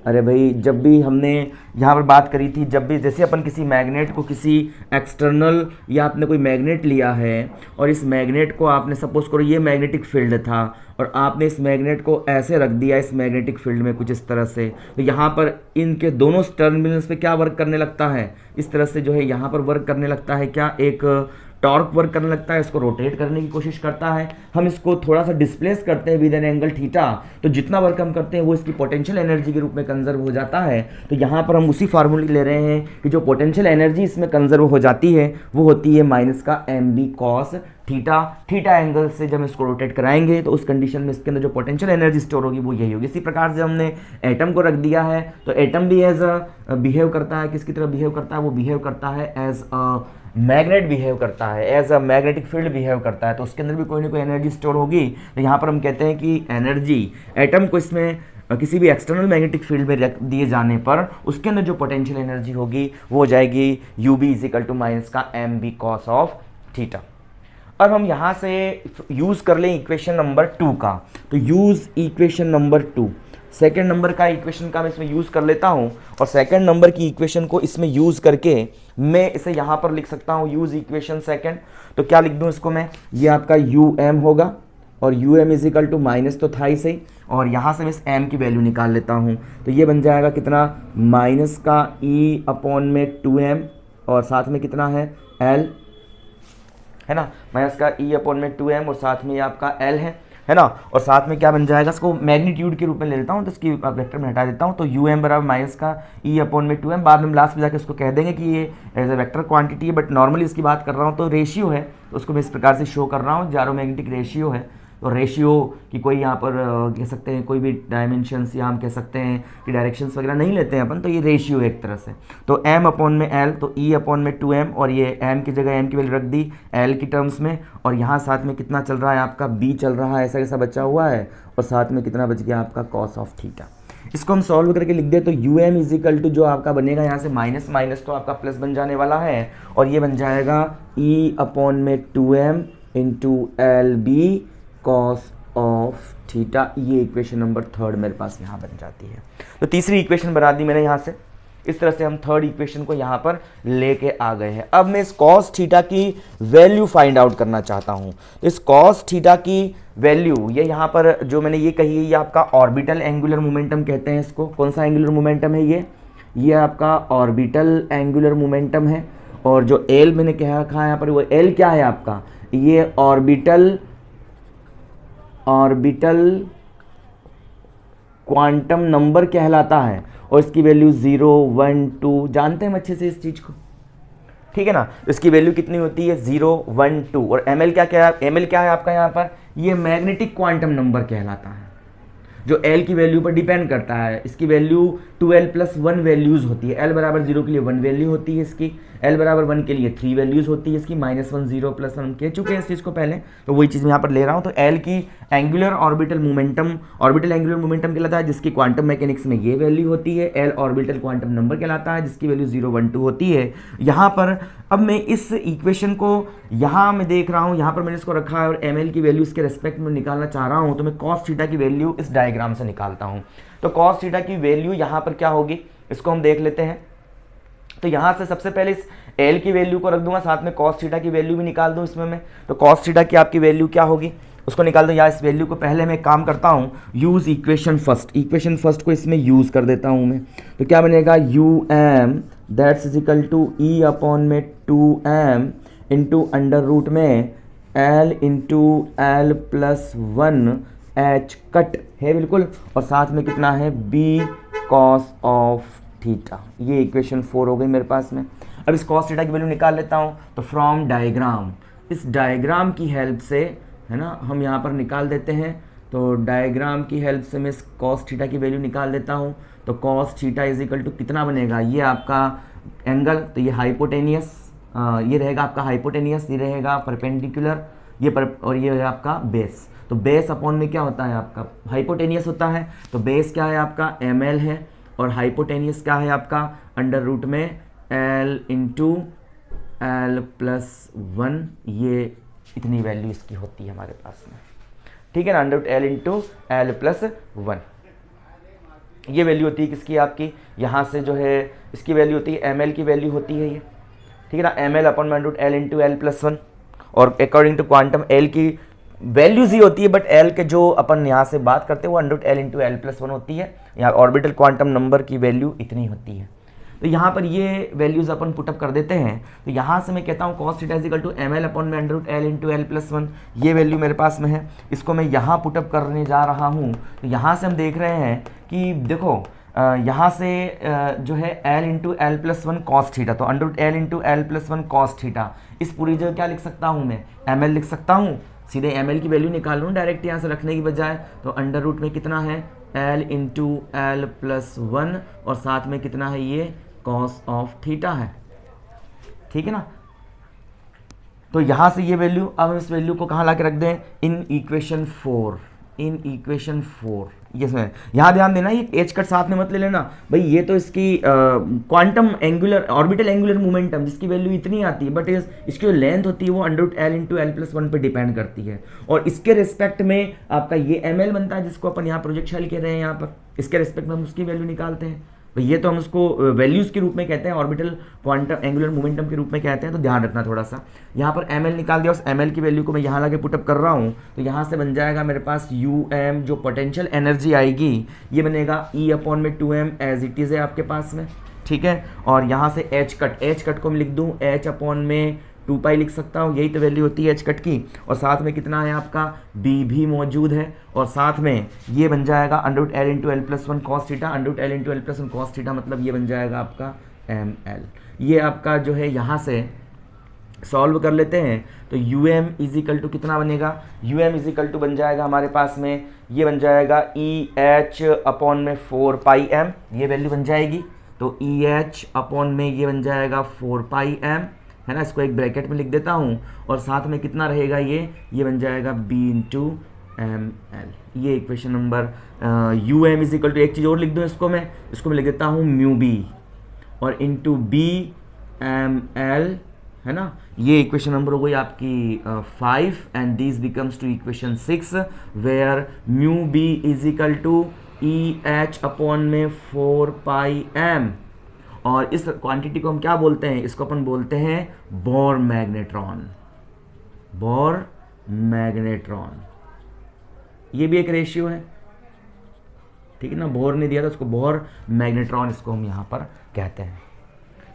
अरे भाई जब भी हमने यहाँ पर बात करी थी, जब भी जैसे अपन किसी मैग्नेट को किसी एक्सटर्नल या आपने कोई मैग्नेट लिया है और इस मैग्नेट को आपने सपोज करो ये मैग्नेटिक फील्ड था और आपने इस मैग्नेट को ऐसे रख दिया इस मैग्नेटिक फील्ड में कुछ इस तरह से, तो यहाँ पर इनके दोनों टर्मिनल्स पे क्या वर्क करने लगता है, इस तरह से जो है यहाँ पर वर्क करने लगता है क्या, एक टॉर्क वर्क करने लगता है, इसको रोटेट करने की कोशिश करता है। हम इसको थोड़ा सा डिस्प्लेस करते हैं विद एन एंगल थीटा, तो जितना वर्क हम करते हैं वो इसकी पोटेंशियल एनर्जी के रूप में कंजर्व हो जाता है। तो यहाँ पर हम उसी फार्मूले ले रहे हैं कि जो पोटेंशियल एनर्जी इसमें कंजर्व हो जाती है वो होती है माइनस का M B cos theta. Theta angle से जब इसको रोटेट कराएंगे तो उस कंडीशन में इसके अंदर जो पोटेंशियल एनर्जी स्टोर होगी वो यही होगी। इसी प्रकार से हमने एटम को रख दिया है, तो एटम भी एज अ बिहेव करता है, किसकी तरह बिहेव करता है, वो बिहेव करता है एज अ मैग्नेट बिहेव करता है, as a magnetic field behave करता है। तो उसके अंदर भी कोई ना कोई एनर्जी स्टोर होगी। तो यहाँ पर हम कहते हैं कि एनर्जी एटम को इसमें किसी भी एक्सटर्नल मैग्नेटिक फील्ड में रख दिए जाने पर उसके अंदर जो पोटेंशियल एनर्जी होगी वो हो जाएगी U B is equal to minus का M B cos of theta. अब हम यहाँ से यूज़ कर लें इक्वेशन नंबर 2 का, तो use equation number 2, second number का इक्वेशन का मैं इसमें यूज़ कर लेता हूँ और सेकेंड नंबर की इक्वेशन को इसमें यूज़ करके मैं इसे यहाँ पर लिख सकता हूँ यूज़ इक्वेशन सेकेंड। तो क्या लिख दूँ इसको मैं, ये आपका यू एम होगा और U M is equal to minus तो था ही सही, और यहाँ से मैं इस एम की वैल्यू निकाल लेता हूँ। तो ये बन जाएगा कितना, माइनस का ई अपॉन में 2m और साथ में कितना है एल, है ना, माइनस का ई अपॉन में 2m और साथ में ये आपका एल है ना, और साथ में क्या बन जाएगा, इसको मैग्नीट्यूड के रूप में ले लेता हूँ तो इसकी वेक्टर में हटा देता हूँ। तो यू एम बराबर माइनस का ई अपॉन में 2m, बाद में लास्ट में जाकर इसको कह देंगे कि ये एज ए वेक्टर क्वांटिटी है, बट नॉर्मली इसकी बात कर रहा हूँ तो रेशियो है, तो उसको मैं इस प्रकार से शो कर रहा हूँ, जारो मैग्नेटिक रेशियो है। तो रेशियो की कोई यहाँ पर कह सकते हैं कोई भी डायमेंशंस या हम कह सकते हैं कि डायरेक्शंस वगैरह नहीं लेते हैं अपन, तो ये रेशियो है एक तरह से। तो m अपॉन में l, तो e अपॉन में 2m और ये m की जगह m की वैल्यू रख दी l की टर्म्स में, और यहाँ साथ में कितना चल रहा है आपका b चल रहा है, ऐसा कैसा बचा हुआ है, और साथ में कितना बच गया आपका cos ऑफ थीटा। इसको हम सॉल्व करके लिख दे तो U M is equal to जो आपका बनेगा यहाँ से माइनस माइनस तो आपका प्लस बन जाने वाला है, और ये बन जाएगा e अपॉन में 2m into L B cos of theta. ये इक्वेशन नंबर 3 मेरे पास यहाँ बन जाती है। तो तीसरी इक्वेशन बना दी मैंने यहाँ से। इस तरह से हम थर्ड इक्वेशन को यहाँ पर लेके आ गए हैं। अब मैं इस कॉस थीटा की वैल्यू फाइंड आउट करना चाहता हूँ। तो इस कॉस थीटा की वैल्यू, ये यहाँ पर जो मैंने ये कही है, ये आपका ऑर्बिटल एंगुलर मोमेंटम कहते हैं इसको। कौन सा एंगुलर मोमेंटम है ये आपका ऑर्बिटल एंगुलर मोमेंटम है। और जो एल मैंने कहा यहाँ पर, वो एल क्या है आपका, ये ऑर्बिटल क्वांटम नंबर कहलाता है। और इसकी वैल्यू 0, 1, 2 जानते हैं हम अच्छे से इस चीज को, ठीक है ना। इसकी वैल्यू कितनी होती है, 0, 1, 2। और एम एल क्या है आपका यहाँ पर, ये मैग्नेटिक क्वांटम नंबर कहलाता है, जो एल की वैल्यू पर डिपेंड करता है। इसकी वैल्यू 2l+1 वैल्यूज होती है। एल बराबर 0 के लिए 1 वैल्यू होती है इसकी, एल बराबर 1 के लिए 3 वैल्यूज होती है इसकी, -1, 0, +1 कह चुके हैं इस चीज़ को पहले, तो वही चीज़ मैं यहाँ पर ले रहा हूँ। तो एल की एंगुलर ऑर्बिटल एंगुलर मोमेंटम कहलाता है, जिसकी क्वांटम मैकेनिक्स में ये वैल्यू होती है। एल ऑर्बिटल क्वांटम नंबर कहलाता है, जिसकी वैल्यू 0, 1, 2 होती है। यहाँ पर अब मैं इस इक्वेशन को यहाँ मैं देख रहा हूँ, यहाँ पर मैंने इसको रखा है और एम एल की वैल्यू इसके रेस्पेक्ट में निकालना चाह रहा हूँ। तो मैं कॉस थीटा की वैल्यू इस डायग्राम से निकालता हूँ। तो कॉस थीटा की वैल्यू यहाँ पर क्या होगी, इसको हम देख लेते हैं। तो यहाँ से सबसे पहले इस एल की वैल्यू को रख दूंगा, साथ में कॉस थीटा की वैल्यू भी निकाल दूं इसमें मैं। तो कॉस थीटा की आपकी वैल्यू क्या होगी उसको निकाल दूं। या इस वैल्यू को पहले मैं काम करता हूँ, यूज इक्वेशन फर्स्ट को इसमें यूज कर देता हूँ मैं। तो क्या बनेगा, UM that's is equal to E upon में 2M इंटू अंडर रूट में L into L+1 H cut है बिल्कुल, और साथ में कितना है B कॉस ऑफ थीटा। ये इक्वेशन 4 हो गई मेरे पास में। अब इस कॉस थीटा की वैल्यू निकाल लेता हूँ। तो फ्रॉम डायग्राम, इस डायग्राम की हेल्प से, है ना, हम यहाँ पर निकाल देते हैं। तो डायग्राम की हेल्प से मैं इस कॉस थीटा की वैल्यू निकाल देता हूँ। तो cos theta is equal to कितना बनेगा, ये आपका एंगल, तो ये हाइपोटेनियस, ये रहेगा आपका हाइपोटेनियस, ये रहेगा परपेंडिकुलर, और ये है आपका बेस। तो बेस अपॉन में क्या होता है आपका, हाइपोटेनियस होता है। तो बेस क्या है आपका, ml है, और हाइपोटेनियस क्या है आपका, अंडर रूट में L इंटू L+1। ये इतनी वैल्यू इसकी होती है हमारे पास में, ठीक है ना, under root L into L+1। ये वैल्यू होती है किसकी, आपकी यहाँ से जो है इसकी वैल्यू होती है, ml की वैल्यू होती है ये, ठीक है ना, ml upon under root L into L+1। और अकॉर्डिंग टू क्वांटम L की वैल्यूज ही होती है, बट L के जो अपन यहाँ से बात करते हैं वो under root L into L+1 होती है। यहाँ ऑर्बिटल क्वांटम नंबर की वैल्यू इतनी होती है। तो यहाँ पर ये वैल्यूज अपन पुटअप कर देते हैं। तो यहाँ से मैं कहता हूँ cos theta is equal to ml upon में under root L into L+1। ये वैल्यू मेरे पास में है, इसको मैं यहाँ पुटअप करने जा रहा हूँ। तो यहाँ से हम देख रहे हैं कि देखो यहाँ से जो है L into L+1 cos theta, तो under root L into L+1 cos theta, इस पूरी जगह क्या लिख सकता हूँ मैं, ml लिख सकता हूँ। सीधे ml की वैल्यू निकाल लूँ डायरेक्ट यहाँ से रखने की बजाय। तो अंडर रूट में कितना है, L इंटू L+1, और साथ में कितना है, ये कॉस ऑफ थीटा है, ठीक है ना। तो यहाँ से ये वैल्यू, अब हम इस वैल्यू को कहाँ ला के रख दें, इन इक्वेशन 4। इसमें यहाँ ध्यान देना, ये एच कट साथ में मत ले लेना भाई, ये तो इसकी quantum angular orbital angular momentum जिसकी वैल्यू इतनी आती है, बट इसकी जो लेंथ होती है वो under root L into L+1 पे डिपेंड करती है। और इसके रिस्पेक्ट में आपका ये ml बनता है, जिसको अपन यहाँ प्रोजेक्टाइल कह रहे हैं। यहाँ पर इसके रिस्पेक्ट में हम उसकी वैल्यू निकालते हैं। तो ये तो हम उसको वैल्यूज़ के रूप में कहते हैं, ऑर्बिटल क्वांटम एंगुलर मोमेंटम के रूप में कहते हैं। तो ध्यान रखना थोड़ा सा, यहाँ पर ml निकाल दिया, उस ml की वैल्यू को मैं यहाँ लाके पुटअप कर रहा हूँ। तो यहाँ से बन जाएगा मेरे पास UM, जो पोटेंशियल एनर्जी आएगी ये बनेगा E अपॉन में 2M एज इट इज़ है आपके पास में, ठीक है। और यहाँ से H कट को मैं लिख दूँ H अपॉन में 2 पाई लिख सकता हूँ, यही तो वैल्यू होती है H कट की। और साथ में कितना है आपका B भी मौजूद है, और साथ में ये बन जाएगा under root L into L+1 cos theta, under root L into L+1 cos theta, मतलब ये बन जाएगा आपका ml। ये आपका जो है यहाँ से सॉल्व कर लेते हैं। तो UM इज इक्वल टू कितना बनेगा, UM इज इक्वल टू बन जाएगा हमारे पास में, ये बन जाएगा EH अपॉन में 4πm, ये वैल्यू बन जाएगी। तो EH अपॉन में ये बन जाएगा 4πm, है ना। इसको एक ब्रैकेट में लिख देता हूँ, और साथ में कितना रहेगा, ये बन जाएगा B इंटू ml। ये equation number UM is equal to, एक चीज़ और लिख दूँ इसको मैं लिख देता हूँ μB और इंटू B ml, है ना। ये इक्वेशन नंबर हो गई आपकी 5, and this becomes to equation 6 where μB is equal to EH upon में 4πm, और इस क्वांटिटी को हम क्या बोलते हैं, इसको अपन बोलते हैं बोर मैग्नेट्रॉन। बोर मैग्नेट्रॉन ये भी एक रेशियो है, ठीक है ना, बोर ने दिया था उसको बोर मैग्नेट्रॉन इसको हम यहाँ पर कहते हैं,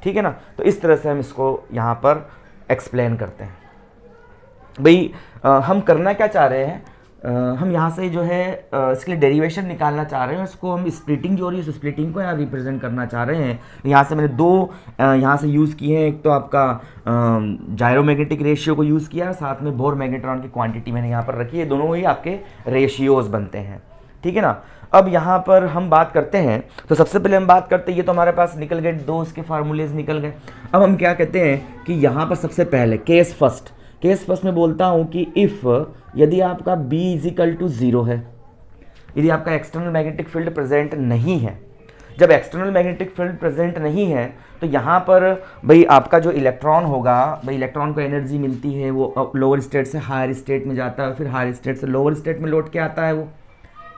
ठीक है ना। तो इस तरह से हम इसको यहाँ पर एक्सप्लेन करते हैं। भाई हम करना क्या चाह रहे हैं, हम यहाँ से जो है इसके लिए डेरिवेशन निकालना चाह रहे हैं, इसको हम स्प्लिटिंग जो हो रही है उस स्प्लिटिंग को यहाँ रिप्रेजेंट करना चाह रहे हैं। यहाँ से मैंने दो यहाँ से यूज़ किए हैं, एक तो आपका जायरोमैग्नेटिक रेशियो को यूज़ किया, साथ में बोर मैग्नेट्रॉन की क्वांटिटी मैंने यहाँ पर रखी है, दोनों ही आपके रेशियोज बनते हैं, ठीक है ना। अब यहाँ पर हम बात करते हैं, तो सबसे पहले हम बात करते हैं, ये तो हमारे पास निकल गए, दो इसके फार्मूलेज निकल गए। अब हम क्या कहते हैं कि यहाँ पर सबसे पहले केस फर्स्ट में बोलता हूँ कि इफ़ यदि आपका B इजिकल टू 0 है, यदि आपका एक्सटर्नल मैग्नेटिक फील्ड प्रेजेंट नहीं है, जब एक्सटर्नल मैग्नेटिक फील्ड प्रेजेंट नहीं है तो यहाँ पर भाई आपका जो इलेक्ट्रॉन होगा, भाई इलेक्ट्रॉन को एनर्जी मिलती है, वो लोअर स्टेट से हायर स्टेट में जाता है, फिर हायर स्टेट से लोअर स्टेट में लौट के आता है वो,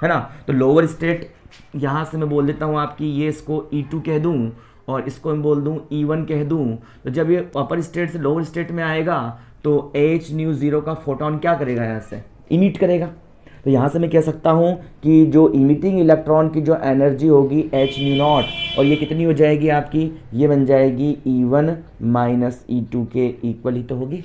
है ना। तो लोअर स्टेट यहाँ से मैं बोल देता हूँ आपकी, ये इसको E2 कह दूँ और इसको मैं बोल दूँ E1 कह दूँ। तो जब ये अपर स्टेट से लोअर स्टेट में आएगा तो H0 का फोटोन क्या करेगा, यहाँ से इमिट करेगा। तो यहाँ से मैं कह सकता हूँ कि जो इमिटिंग इलेक्ट्रॉन की जो एनर्जी होगी H0, और ये कितनी हो जाएगी आपकी, ये बन जाएगी E1 माइनस E2 के इक्वल ही तो होगी,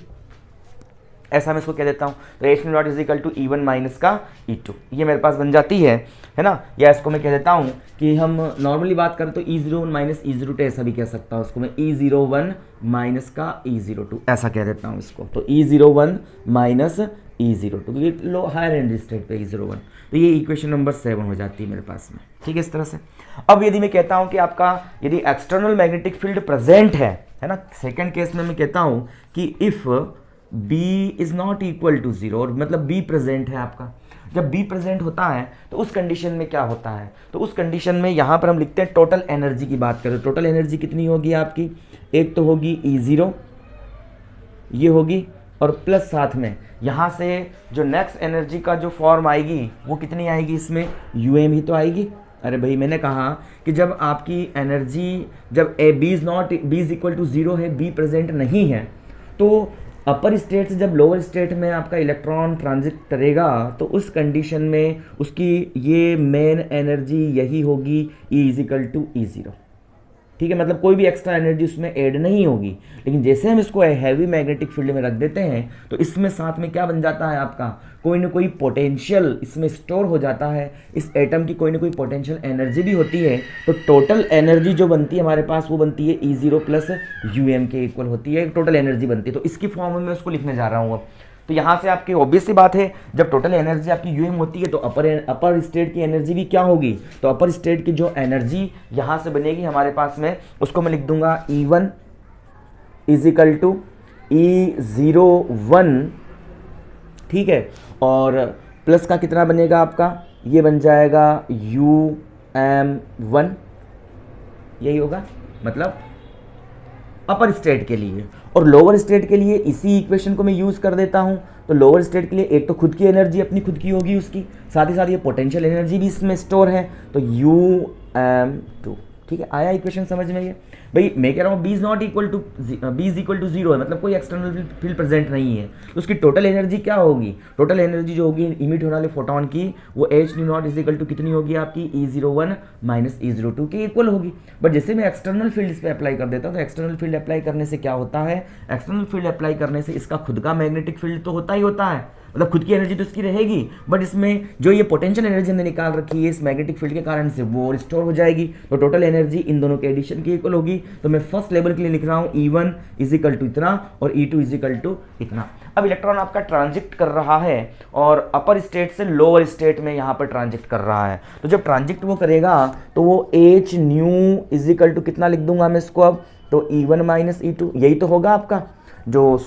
ऐसा मैं इसको कह देता हूँ। तो H0 is equal to E1 minus का E2, ये मेरे पास बन जाती है ना। या इसको मैं कह देता हूँ कि हम नॉर्मली बात करें तो E01 माइनस E02, ऐसा भी कह सकता हूँ उसको मैं, E01 माइनस का E02 ऐसा कह देता हूँ इसको। तो E01 माइनस E02, क्योंकि लो हायर एनर्जी स्टेट पे E01, तो ये इक्वेशन नंबर 7 हो जाती है मेरे पास में, ठीक है, इस तरह से। अब यदि मैं कहता हूँ कि आपका यदि एक्सटर्नल मैग्नेटिक फील्ड प्रेजेंट है ना, सेकेंड केस में मैं कहता हूँ कि if B is not equal to 0, और मतलब B प्रेजेंट है आपका। जब B प्रेजेंट होता है तो उस कंडीशन में क्या होता है, तो उस कंडीशन में यहाँ पर हम लिखते हैं टोटल एनर्जी की बात करें। टोटल एनर्जी कितनी होगी आपकी, एक तो होगी E0 ये होगी, और प्लस साथ में यहाँ से जो नेक्स्ट एनर्जी का जो फॉर्म आएगी वो कितनी आएगी, इसमें UM ही तो आएगी। अरे भाई मैंने कहा कि जब आपकी एनर्जी, जब B इज इक्वल टू 0 है, B प्रेजेंट नहीं है, तो अपर स्टेट से जब लोअर स्टेट में आपका इलेक्ट्रॉन ट्रांजिट करेगा तो उस कंडीशन में उसकी ये मेन एनर्जी यही होगी, E is equal to E0, ठीक है। मतलब कोई भी एक्स्ट्रा एनर्जी उसमें ऐड नहीं होगी। लेकिन जैसे हम इसको हैवी मैग्नेटिक फील्ड में रख देते हैं तो इसमें साथ में क्या बन जाता है आपका, कोई ना कोई पोटेंशियल इसमें स्टोर हो जाता है, इस एटम की कोई ना कोई पोटेंशियल एनर्जी भी होती है। तो टोटल एनर्जी जो बनती है हमारे पास वो बनती है E0 प्लस UM के इक्वल होती है, टोटल एनर्जी बनती है। तो इसकी फॉर्म में मैं उसको लिखने जा रहा हूँ अब। तो यहाँ से आपकी ऑब्वियस सी बात है, जब टोटल एनर्जी आपकी UM होती है तो अपर स्टेट की एनर्जी भी क्या होगी, तो अपर स्टेट की जो एनर्जी यहाँ से बनेगी हमारे पास में, उसको मैं लिख दूंगा E1 is equal to E01, ठीक है, और प्लस का कितना बनेगा आपका, ये बन जाएगा UM1, यही होगा मतलब अपर स्टेट के लिए। और लोअर स्टेट के लिए इसी इक्वेशन को मैं यूज़ कर देता हूँ। तो लोअर स्टेट के लिए एक तो खुद की एनर्जी अपनी खुद की होगी उसकी, साथ ही साथ ये पोटेंशियल एनर्जी भी इसमें स्टोर है, तो UM2, ठीक है। आया इक्वेशन समझ में ये? भाई मैं कह रहा हूँ B इज इक्वल टू 0 है, मतलब कोई एक्सटर्नल फील्ड प्रेजेंट नहीं है, तो उसकी टोटल एनर्जी क्या होगी, टोटल एनर्जी जो होगी इमिट होने वाले फोटोन की वो H0 इज इक्वल टू कितनी होगी आपकी, E01 माइनस E02 के इक्वल होगी। बट जैसे मैं एक्सटर्नल फील्ड इस पर अप्लाई कर देता हूँ तो एक्सटर्नल फील्ड अप्लाई करने से क्या होता है, एक्सटर्नल फील्ड अप्लाई करने से इसका खुद का मैग्नेटिक फील्ड तो होता ही होता है, मतलब खुद की एनर्जी तो इसकी रहेगी, बट इसमें जो ये पोटेंशियल एनर्जी हमने निकाल रखी है इस मैग्नेटिक फील्ड के कारण से वो स्टोर हो जाएगी। तो टोटल एनर्जी इन दोनों के एडिशन की इक्वल होगी। तो मैं फर्स्ट लेवल के लिए लिख रहा हूँ E1 इज इक्वल टू इतना और E2 इज इक्वल टू इतना। अब इलेक्ट्रॉन आपका ट्रांजिट कर रहा है और अपर स्टेट से लोअर स्टेट में यहाँ पर ट्रांजिट कर रहा है। तो जब ट्रांजिट वो करेगा तो वो H nu is equal to कितना लिख दूंगा मैं इसको अब, तो E1 माइनस E2, यही तो होगा आपका जो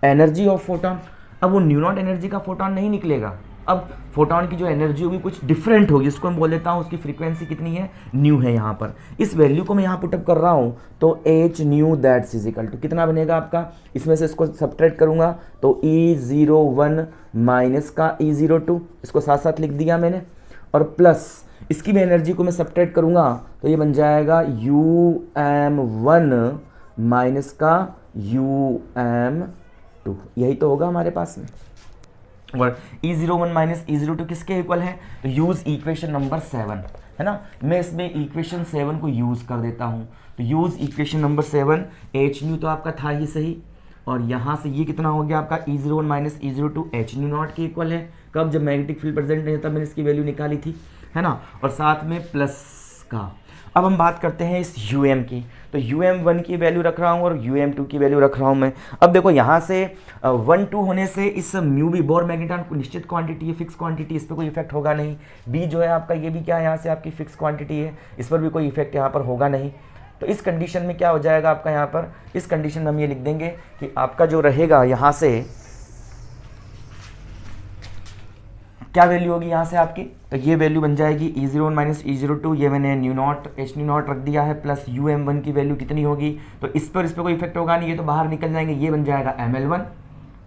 एनर्जी ऑफ फोटोन। अब वो न्यू नॉट एनर्जी का फोटोन नहीं निकलेगा, अब फोटोन की जो एनर्जी होगी कुछ डिफरेंट होगी, इसको मैं बोल देता हूँ उसकी फ्रीक्वेंसी कितनी है, न्यू है यहाँ पर। इस वैल्यू को मैं यहाँ पुटअप कर रहा हूँ तो H nu that's is equal to कितना बनेगा आपका, इसमें से इसको सब्ट्रैक्ट करूँगा तो E01 माइनस का E02, इसको साथ साथ लिख दिया मैंने, और प्लस इसकी भी एनर्जी को मैं सब्ट्रैक्ट करूँगा तो ये बन जाएगा um1 माइनस का um2, यही तो होगा हमारे पास में। और E01 माइनस E02 किसके इक्वल है, तो यूज़ इक्वेशन नंबर 7, है ना। मैं इसमें इक्वेशन 7 को यूज़ कर देता हूँ, तो use equation number 7, H new तो आपका था ही सही, और यहाँ से ये कितना हो गया आपका E01 minus E02 H new not के इक्वल है। कब, जब मैग्नेटिक फील्ड प्रेजेंट नहीं था, मैंने इसकी वैल्यू निकाली थी, है ना, और साथ में प्लस का। अब हम बात करते हैं इस UM की, तो UM1 की वैल्यू रख रहा हूँ और UM2 की वैल्यू रख रहा हूँ मैं। अब देखो यहाँ से 1 2 होने से इस म्यू बी बोर मैग्नेटॉन को निश्चित क्वांटिटी है, फिक्स क्वांटिटी, इस पर कोई इफेक्ट होगा नहीं। बी जो है आपका, ये भी क्या है, यहाँ से आपकी फिक्स क्वांटिटी है, इस पर भी कोई इफेक्ट यहाँ पर होगा नहीं। तो इस कंडीशन में क्या हो जाएगा आपका, यहाँ पर इस कंडीशन में हम ये लिख देंगे कि आपका जो रहेगा यहाँ से क्या वैल्यू होगी यहाँ से आपकी, तो ये वैल्यू बन जाएगी E01 माइनस E02, ये मैंने new not H new not रख दिया है, प्लस UM1 की वैल्यू कितनी होगी, तो इस पर कोई इफेक्ट होगा नहीं, ये तो बाहर निकल जाएंगे, ये बन जाएगा ML1।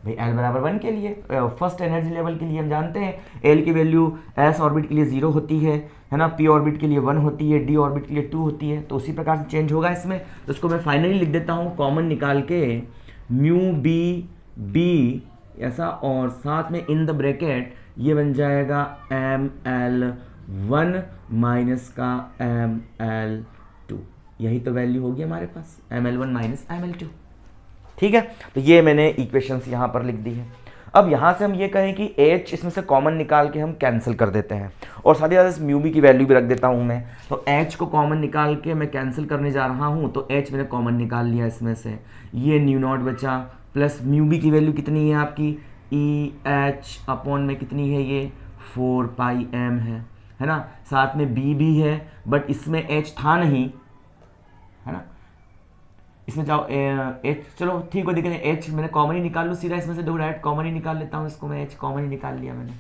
भाई L बराबर 1 के लिए, फर्स्ट एनर्जी लेवल के लिए हम जानते हैं L की वैल्यू S ऑर्बिट के लिए 0 होती है ना, P ऑर्बिट के लिए 1 होती है, D ऑर्बिट के लिए 2 होती है, तो उसी प्रकार से चेंज होगा इसमें। तो इसको मैं फाइनली लिख देता हूँ कॉमन निकाल के, म्यू बी ऐसा, और साथ में इन द ब्रैकेट ये बन जाएगा ML1 माइनस का ML2, यही तो वैल्यू होगी हमारे पास, ML1 माइनस ML2। ठीक है, तो ये मैंने इक्वेशंस यहाँ पर लिख दी है। अब यहाँ से हम ये कहें कि H इसमें से कॉमन निकाल के हम कैंसिल कर देते हैं, और साथ ही साथ इस म्यू बी की वैल्यू भी रख देता हूँ मैं। तो H को कॉमन निकाल के मैं कैंसिल करने जा रहा हूँ, तो H मैंने कॉमन निकाल लिया इसमें से, ये न्यू नॉट बचा, प्लस म्यू बी की वैल्यू कितनी है आपकी, EH अपॉन में कितनी है, ये 4 पाई m है ना, साथ में B भी है, बट इसमें H था नहीं, है ना, इसमें जाओ H, चलो ठीक हो, देखें H मैंने कॉमन ही निकाल लूँ सीधा, इसमें से डायरेक्ट कॉमन ही निकाल लेता हूँ इसको मैं, H कॉमन ही निकाल लिया मैंने,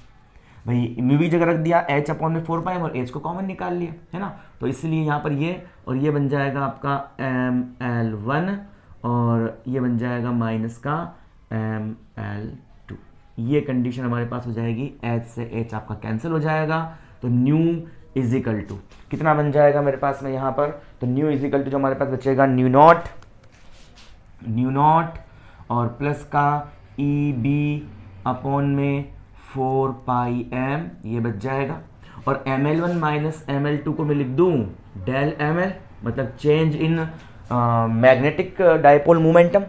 भाई म्यू बी जगह रख दिया, H अपॉन में 4 पाई और H को कॉमन निकाल लिया, है ना, तो इसलिए यहाँ पर ये और ये बन जाएगा आपका ML1, और ये बन जाएगा माइनस का ML2। ये कंडीशन हमारे पास हो जाएगी, H से H आपका कैंसिल हो जाएगा, तो न्यू इजिकल टू कितना बन जाएगा मेरे पास में यहाँ पर, तो न्यू इजिकल टू जो हमारे पास बचेगा न्यू नॉट और प्लस का EB अपॉन में 4 पाई m, ये बच जाएगा, और ML1 माइनस ML2 को मैं लिख दूँ डेल ML, मतलब change in magnetic dipole momentum,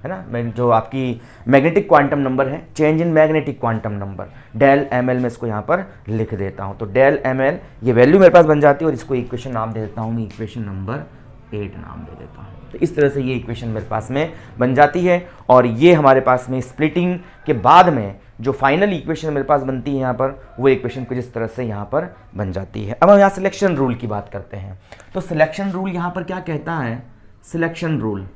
है ना, जो आपकी मैग्नेटिक क्वांटम नंबर है, change in magnetic quantum number, del ML में इसको यहाँ पर लिख देता हूँ, तो डेल ML ये वैल्यू मेरे पास बन जाती है, और इसको इक्वेशन नाम दे देता हूँ मैं, इक्वेशन नंबर 8 नाम दे देता हूँ। तो इस तरह से ये इक्वेशन मेरे पास में बन जाती है, और ये हमारे पास में स्प्लिटिंग के बाद में जो फाइनल इक्वेशन मेरे पास बनती है यहाँ पर, वो इक्वेशन कुछ इस तरह से यहाँ पर बन जाती है। अब हम यहाँ सिलेक्शन रूल की बात करते हैं, तो सिलेक्शन रूल यहाँ पर क्या कहता है, सिलेक्शन रूल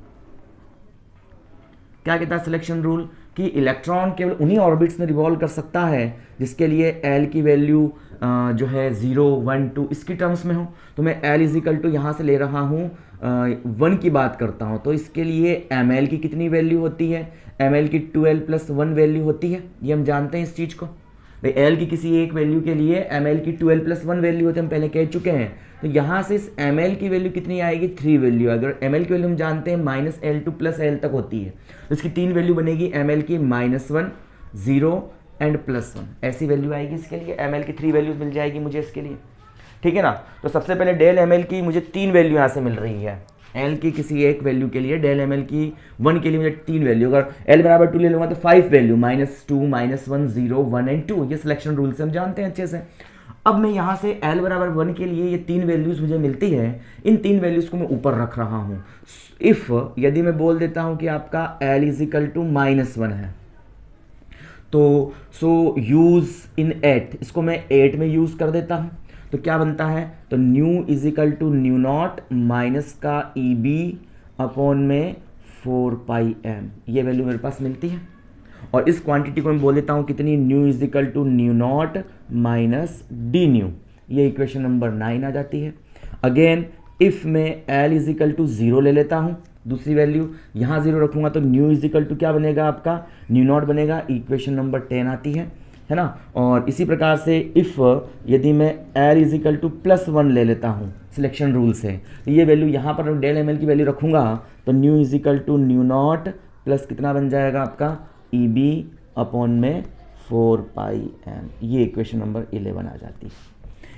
क्या कहता है, सिलेक्शन रूल कि इलेक्ट्रॉन केवल उन्हीं ऑर्बिट्स में रिवॉल्व कर सकता है जिसके लिए L की वैल्यू जो है 0 1 2 इसकी टर्म्स में हो। तो मैं L इजिकल टू यहाँ से ले रहा हूँ 1 की बात करता हूँ, तो इसके लिए ML की कितनी वैल्यू होती है, ML की 2L प्लस 1 वैल्यू होती है, ये हम जानते हैं इस चीज़ को। भाई L की किसी एक वैल्यू के लिए ML की 2L प्लस 1 वैल्यू होती है, हम पहले कह चुके हैं। तो यहाँ से इस ML की वैल्यू कितनी आएगी, 3 वैल्यू। अगर ML की वैल्यू हम जानते हैं माइनस L2 प्लस L तक होती है, तो इसकी 3 वैल्यू बनेगी, ML की -1 0 एंड +1, ऐसी वैल्यू आएगी इसके लिए। ML की 3 वैल्यूज मिल जाएगी मुझे इसके लिए, ठीक है ना। तो सबसे पहले डेल ML की मुझे 3 वैल्यू यहाँ से मिल रही है, L की किसी एक वैल्यू के लिए, डेल ML की 1 के लिए मुझे 3 वैल्यू, अगर L बराबर 2 ले लूँगा तो 5 वैल्यू, -2 -1 0 1 एंड 2, ये सिलेक्शन रूल से हम जानते हैं अच्छे से। अब मैं यहाँ से L बराबर 1 के लिए ये 3 वैल्यूज़ मुझे मिलती है, इन 3 वैल्यूज़ को मैं ऊपर रख रहा हूँ। इफ़ यदि मैं बोल देता हूँ कि आपका L इजिकल टू -1 है, तो सो यूज़ इन 8, इसको मैं 8 में यूज़ कर देता हूँ, तो क्या बनता है, तो nu is equal to nu naught minus का EB अपॉन में 4 पाई m, ये वैल्यू मेरे पास मिलती है। और इस क्वांटिटी को मैं बोल देता हूँ कितनी, nu is equal to nu naught minus D nu, ये इक्वेशन नंबर 9 आ जाती है। अगेन इफ़ मैं L इजिकल टू 0 ले लेता हूँ, दूसरी वैल्यू यहाँ 0 रखूँगा, तो न्यू इजिकल टू क्या बनेगा आपका, न्यू नॉट बनेगा, इक्वेशन नंबर 10 आती है। है ना। और इसी प्रकार से इफ़ यदि मैं L इज इक्वल टू +1 ले लेता हूँ सिलेक्शन रूल से, तो ये वैल्यू यहाँ पर डेल एम एल की वैल्यू रखूँगा तो nu is equal to nu naught plus कितना बन जाएगा आपका EB/4πm। ये इक्वेशन नंबर 11 आ जाती है।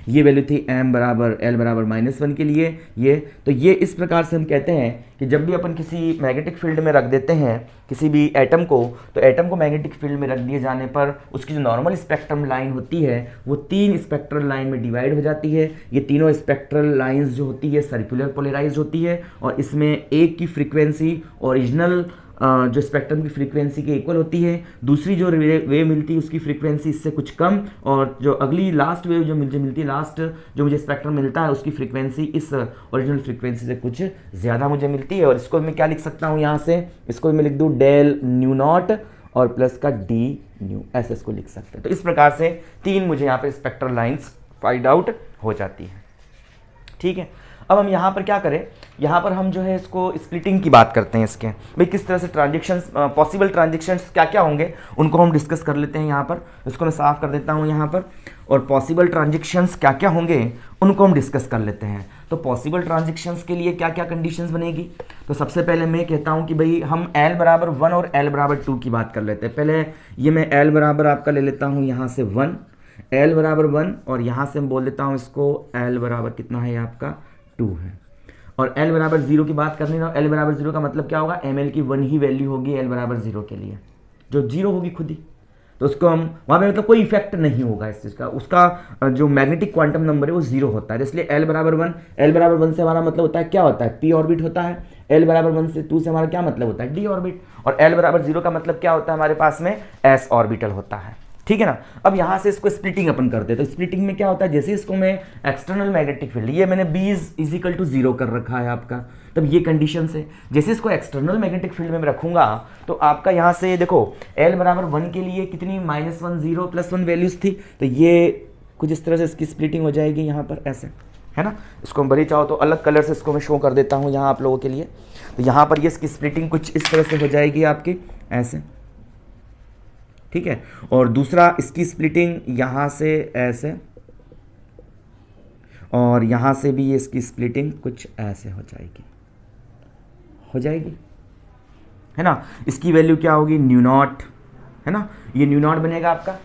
ये वैल्यू थी m बराबर l बराबर -1 के लिए। ये तो ये इस प्रकार से हम कहते हैं कि जब भी अपन किसी मैग्नेटिक फील्ड में रख देते हैं किसी भी एटम को, तो एटम को मैग्नेटिक फील्ड में रख दिए जाने पर उसकी जो नॉर्मल स्पेक्ट्रम लाइन होती है वो 3 स्पेक्ट्रल लाइन में डिवाइड हो जाती है। ये तीनों स्पेक्ट्रल लाइंस जो होती है सर्कुलर पोलराइज होती है और इसमें एक की फ्रीक्वेंसी ओरिजिनल जो स्पेक्ट्रम की फ्रीक्वेंसी के इक्वल होती है, दूसरी जो वेव मिलती है उसकी फ्रीक्वेंसी इससे कुछ कम, और जो अगली लास्ट वेव जो मुझे मिलती है, लास्ट जो मुझे स्पेक्ट्रम मिलता है उसकी फ्रीक्वेंसी इस ओरिजिनल फ्रीक्वेंसी से कुछ ज़्यादा मुझे मिलती है। और इसको मैं क्या लिख सकता हूँ यहाँ से, इसको मैं लिख दूँ डेल न्यू नॉट और प्लस का डी न्यू, ऐसे इसको लिख सकते हैं। तो इस प्रकार से 3 मुझे यहाँ पर स्पेक्ट्रल लाइन्स फाइंड आउट हो जाती है। ठीक है, अब हम यहाँ पर क्या करें, यहाँ पर हम जो है इसको स्प्लिटिंग की बात करते हैं। इसके भाई किस तरह से ट्रांजेक्शन्स, पॉसिबल ट्रांजेक्शन्स क्या क्या होंगे उनको हम डिस्कस कर लेते हैं। यहाँ पर इसको मैं साफ कर देता हूँ यहाँ पर, और पॉसिबल ट्रांजेक्शन्स क्या क्या होंगे उनको हम डिस्कस कर लेते हैं। तो पॉसिबल ट्रांजेक्शन्स के लिए क्या क्या कंडीशंस बनेगी, तो सबसे पहले मैं कहता हूँ कि भाई हम L बराबर 1 और L बराबर 2 की बात कर लेते हैं। पहले ये मैं L बराबर आपका ले लेता हूँ यहाँ से 1, L बराबर 1, और यहाँ से मैं बोल देता हूँ इसको L बराबर कितना है आपका 2 है। और L बराबर 0 की बात करनी ना, L बराबर 0 का मतलब क्या होगा, ml की 1 ही वैल्यू होगी L बराबर 0 के लिए, जो 0 होगी खुद ही, तो उसको हम वहाँ पे मतलब कोई इफेक्ट नहीं होगा इस चीज़ का, उसका जो मैग्नेटिक क्वांटम नंबर है वो 0 होता है। इसलिए L बराबर 1, L बराबर 1 से हमारा मतलब होता है क्या होता है, p ऑर्बिट होता है। L बराबर 1 से 2 से हमारा क्या मतलब होता है, d ऑर्बिट। और L बराबर 0 का मतलब क्या होता है, हमारे पास में s ऑर्बिटल होता है। ठीक है ना। अब यहाँ से इसको स्प्लिटिंग अपन करते हैं, तो स्प्लिटिंग में क्या होता है, जैसे इसको मैं एक्सटर्नल मैग्नेटिक फील्ड, ये मैंने B इज इक्वल टू 0 कर रखा है आपका, तब ये कंडीशन है। जैसे इसको एक्सटर्नल मैग्नेटिक फील्ड में मैं रखूंगा तो आपका यहाँ से देखो L बराबर 1 के लिए कितनी -1 0 +1 वैल्यूज थी, तो ये कुछ इस तरह से इसकी स्प्लिटिंग हो जाएगी यहाँ पर, ऐसे है ना। इसको हम भरी चाहो तो अलग कलर से इसको मैं शो कर देता हूँ यहाँ आप लोगों के लिए। तो यहाँ पर ये इसकी स्प्लिटिंग कुछ इस तरह से हो जाएगी आपकी, ऐसे, ठीक है। और दूसरा इसकी स्प्लिटिंग यहाँ से ऐसे, और यहाँ से भी ये इसकी स्प्लिटिंग कुछ ऐसे हो जाएगी, है ना। इसकी वैल्यू क्या होगी, न्यू नॉट, है ना। ये न्यू नॉट बनेगा आपका,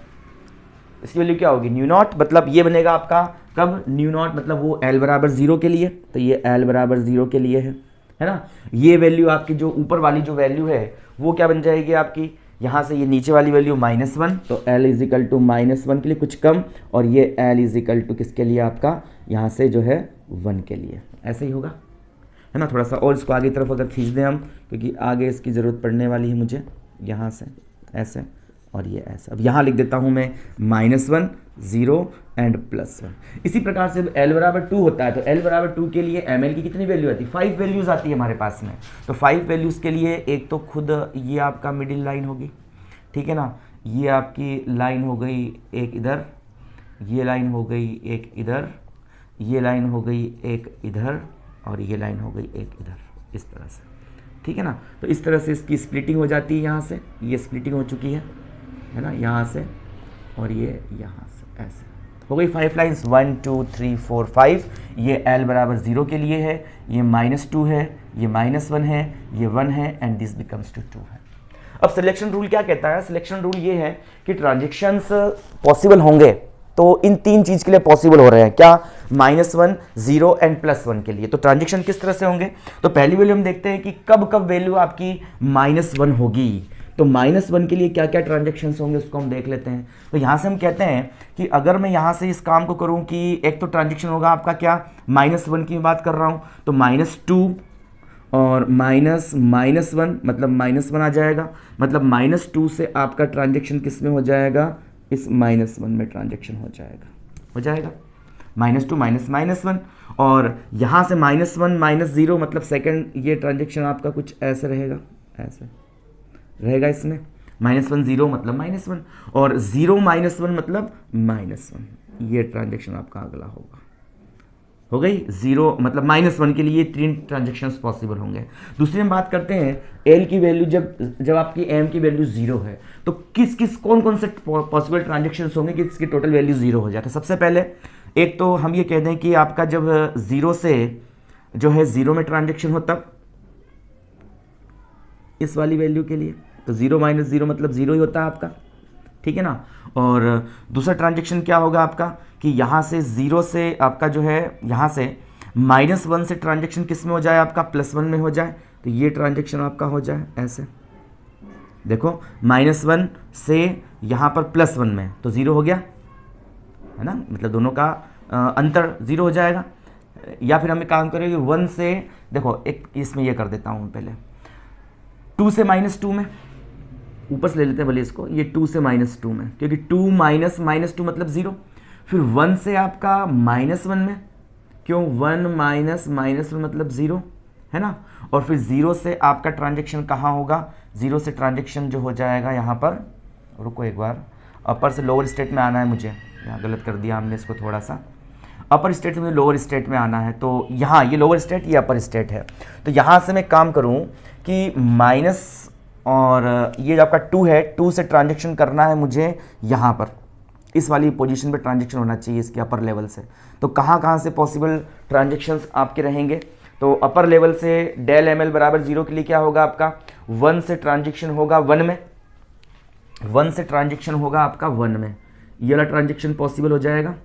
इसकी वैल्यू क्या होगी, न्यू नॉट, मतलब ये बनेगा आपका कब, न्यू नॉट मतलब वो L बराबर 0 के लिए, तो ये L बराबर 0 के लिए है ना। ये वैल्यू आपकी जो ऊपर वाली जो वैल्यू है वो क्या बन जाएगी आपकी, यहाँ से ये नीचे वाली वैल्यू -1, तो L इज इक्वल टू -1 के लिए कुछ कम, और ये L इज इक्वल टू किसके लिए आपका, यहाँ से जो है 1 के लिए, ऐसे ही होगा, है ना। थोड़ा सा और इसको आगे तरफ अगर खींच दें हम, क्योंकि आगे इसकी ज़रूरत पड़ने वाली है मुझे, यहाँ से ऐसे और ये ऐसे। अब यहाँ लिख देता हूँ मैं -1 0 एंड +1। इसी प्रकार से L बराबर 2 होता है, तो L बराबर 2 के लिए ml की कितनी वैल्यू आती है, 5 वैल्यूज़ आती है हमारे पास में। तो 5 वैल्यूज़ के लिए एक तो खुद ये आपका मिडिल लाइन होगी, ठीक है ना। ये आपकी लाइन हो गई एक इधर, ये लाइन हो गई एक इधर, ये लाइन हो गई एक इधर, और ये लाइन हो गई एक इधर, इस तरह से, ठीक है ना। तो इस तरह से इसकी स्प्लिटिंग हो जाती है, यहाँ से ये स्प्लिटिंग हो चुकी है ना, यहाँ से और ये यहाँ से, ऐसे हो गई 5 लाइन्स, 1 2 3 4 5। ये L बराबर 0 के लिए है, ये -2 है, ये -1 है, ये 1 है, एंड दिस बिकम्स टू 2 है। अब सिलेक्शन रूल क्या कहता है, सिलेक्शन रूल ये है कि ट्रांजेक्शन्स पॉसिबल होंगे तो इन 3 चीज़ के लिए पॉसिबल हो रहे हैं, क्या, -1 0 एंड +1 के लिए। तो ट्रांजेक्शन किस तरह से होंगे, तो पहली वैल्यू हम देखते हैं कि कब कब वैल्यू आपकी -1 होगी। तो -1 के लिए क्या क्या ट्रांजेक्शन्स होंगे उसको हम देख लेते हैं। तो यहाँ से हम कहते हैं कि अगर मैं यहाँ से इस काम को करूँ कि एक तो ट्रांजेक्शन होगा आपका क्या, -1 की बात कर रहा हूँ, तो -2 और -1 मतलब -1 आ जाएगा, मतलब -2 से आपका ट्रांजेक्शन किस में हो जाएगा, इस -1 में ट्रांजेक्शन हो जाएगा, -2 -1। और यहाँ से -1 -0 मतलब सेकंड, ये ट्रांजेक्शन आपका कुछ ऐसे रहेगा, ऐसे रहेगा इसमें, -1 0 मतलब -1, और 0 -1 मतलब -1, ये ट्रांजेक्शन आपका अगला होगा, हो गई। जीरो मतलब -1 के लिए 3 ट्रांजेक्शन्स पॉसिबल होंगे। दूसरी हम बात करते हैं एल की वैल्यू, जब आपकी एम की वैल्यू 0 है तो कौन कौन से पॉसिबल ट्रांजेक्शन्स होंगे कि इसकी टोटल वैल्यू 0 हो जाए। तो सबसे पहले एक तो हम ये कह दें कि आपका जब 0 से जो है 0 में ट्रांजेक्शन हो तब इस वाली वैल्यू के लिए, तो 0 - 0 मतलब 0 ही होता है आपका, ठीक है ना। और दूसरा ट्रांजेक्शन क्या होगा आपका कि यहाँ से 0 से आपका जो है यहाँ से -1 से ट्रांजेक्शन किस में हो जाए आपका +1 में हो जाए, तो ये ट्रांजेक्शन आपका हो जाए ऐसे, देखो -1 से यहाँ पर +1 में, तो 0 हो गया है ना, मतलब दोनों का अंतर 0 हो जाएगा। या फिर हम एक काम करेंगे 1 से, देखो एक इसमें ये कर देता हूँ पहले, 2 से -2 में, ऊपर से ले लेते हैं भले इसको, ये 2 से -2 में, क्योंकि 2 - -2 मतलब 0। फिर 1 से आपका -1 में, क्यों 1 - -1 मतलब 0 है ना। और फिर 0 से आपका ट्रांजेक्शन कहाँ होगा, 0 से ट्रांजेक्शन जो हो जाएगा यहाँ पर, रुको एक बार, अपर से लोअर स्टेट में आना है मुझे, यहाँ गलत कर दिया हमने इसको थोड़ा सा, अपर स्टेट से मुझे लोअर स्टेट में आना है। तो यहाँ ये लोअर स्टेट, ये अपर स्टेट है, तो यहाँ से मैं काम करूँ कि माइनस, और ये जो आपका 2 है, 2 से ट्रांजेक्शन करना है मुझे यहाँ पर, इस वाली पोजीशन पे ट्रांजेक्शन होना चाहिए इसके अपर लेवल से। तो कहाँ से पॉसिबल ट्रांजेक्शन्स आपके रहेंगे, तो अपर लेवल से डेल ML बराबर 0 के लिए क्या होगा आपका 1 से ट्रांजेक्शन होगा 1 में, 1 से ट्रांजेक्शन होगा आपका 1 में, ये वाला ट्रांजेक्शन पॉसिबल हो जाएगा।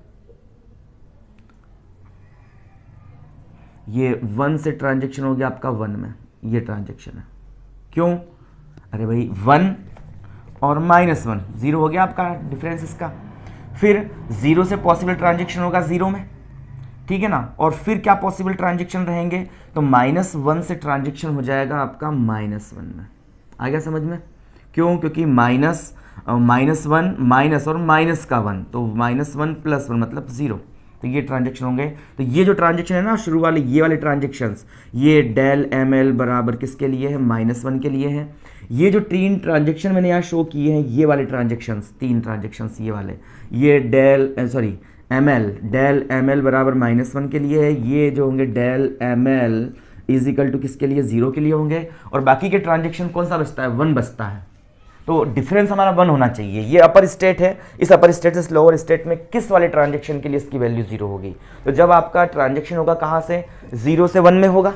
ये 1 से ट्रांजेक्शन हो गया आपका 1 में, ये ट्रांजेक्शन है, क्यों, अरे भाई 1 और -1 0 हो गया आपका डिफरेंस इसका। फिर 0 से पॉसिबल ट्रांजेक्शन होगा 0 में, ठीक है ना। और फिर क्या पॉसिबल ट्रांजेक्शन रहेंगे, तो -1 से ट्रांजेक्शन हो जाएगा आपका -1 में, आ गया समझ में, क्यों, क्योंकि -1 माइनस और माइनस का 1, तो -1 + 1 मतलब 0, तो ये ट्रांजेक्शन होंगे। तो ये जो ट्रांजेक्शन है ना शुरू वाले, ये वाले ट्रांजेक्शन्स, ये डेल ML बराबर किसके लिए है, -1 के लिए है। ये जो 3 ट्रांजेक्शन मैंने यहाँ शो किए हैं, ये वाले ट्रांजेक्शन्स, 3 ट्रांजेक्शन्स ये वाले, ये डेल ML बराबर -1 के लिए है, ये जो होंगे डेल ML = किसके लिए, 0 के लिए होंगे। और बाकी के ट्रांजेक्शन कौन सा बचता है, 1 बचता है, तो डिफरेंस हमारा 1 होना चाहिए। ये अपर स्टेट है, इस अपर स्टेट से लोअर स्टेट में किस वाले ट्रांजेक्शन के लिए इसकी वैल्यू 0 होगी, तो जब आपका ट्रांजेक्शन होगा कहाँ से, 0 से 1 में होगा।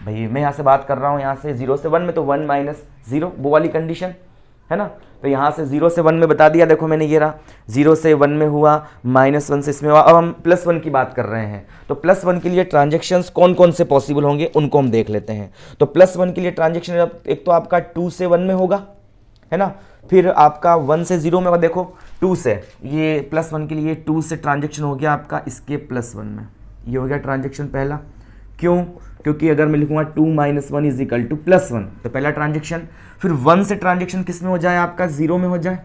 भाई मैं यहाँ से बात कर रहा हूँ, यहाँ से 0 से 1 में, तो 1 - 0 वो वाली कंडीशन है ना। तो यहाँ से 0 से 1 में बता दिया, देखो मैंने ये रहा 0 से 1 में हुआ, -1 से इसमें हुआ। अब हम +1 की बात कर रहे हैं, तो +1 के लिए ट्रांजेक्शन्स कौन कौन से पॉसिबल होंगे उनको हम देख लेते हैं। तो +1 के लिए ट्रांजेक्शन एक तो आपका 2 से 1 में होगा, है ना। फिर आपका 1 से 0 में होगा, देखो 2 से, ये +1 के लिए 2 से ट्रांजेक्शन हो गया आपका इसके +1 में, ये हो गया ट्रांजेक्शन पहला, क्यों, क्योंकि अगर मैं लिखूंगा 2 - 1 = +1, तो पहला ट्रांजेक्शन। फिर 1 से ट्रांजेक्शन किस में हो जाए आपका, 0 में हो जाए,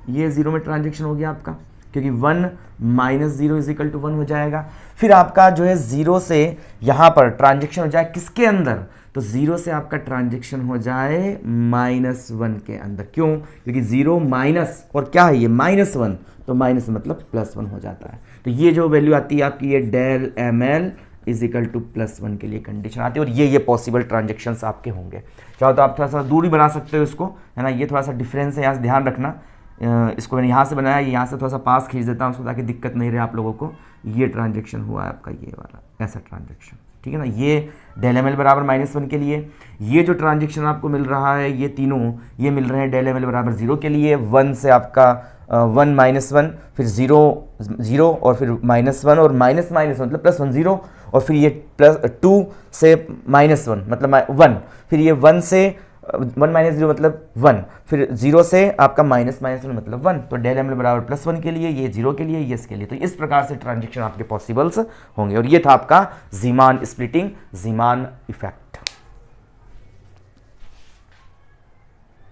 ये 0 में ट्रांजेक्शन हो गया आपका, क्योंकि 1 - 0 = 1 हो जाएगा। फिर आपका जो है 0 से यहाँ पर ट्रांजेक्शन हो जाए किसके अंदर, तो 0 से आपका ट्रांजेक्शन हो जाए -1 के अंदर, क्यों, क्योंकि 0 माइनस और क्या है ये -1, तो माइनस मतलब +1 हो जाता है। तो ये जो वैल्यू आती है आपकी, ये डेल ML = +1 के लिए कंडीशन आती है, और ये पॉसिबल ट्रांजेक्शन्स आपके होंगे। चाहो तो आप थोड़ा सा दूरी बना सकते हो इसको, है ना, ये थोड़ा सा डिफरेंस है, यहाँ से ध्यान रखना। इसको मैंने यहाँ से बनाया, यहाँ से थोड़ा सा पास खींच देता हूँ उसको, ताकि दिक्कत नहीं रहे आप लोगों को। ये ट्रांजेक्शन हुआ है आपका, ये वाला ऐसा ट्रांजेक्शन, ठीक है ना। ये डेल ML बराबर -1 के लिए। ये जो ट्रांजेक्शन आपको मिल रहा है, ये तीनों ये मिल रहे हैं डेल ML बराबर 0 के लिए। 1 से आपका 1 - 1, फिर 0 और फिर -1 और माइनस मतलब +1 0, और फिर ये +2 से -1 मतलब 1, फिर ये 1 से 1 - 0 मतलब 1, फिर 0 से आपका -1 मतलब 1। तो डेल ML बराबर +1 के लिए, ये 0 के लिए, ये इसके लिए। तो इस प्रकार से ट्रांजेक्शन आपके पॉसिबल्स होंगे, और ये था आपका ज़ीमान स्प्लिटिंग, ज़ीमान इफेक्ट।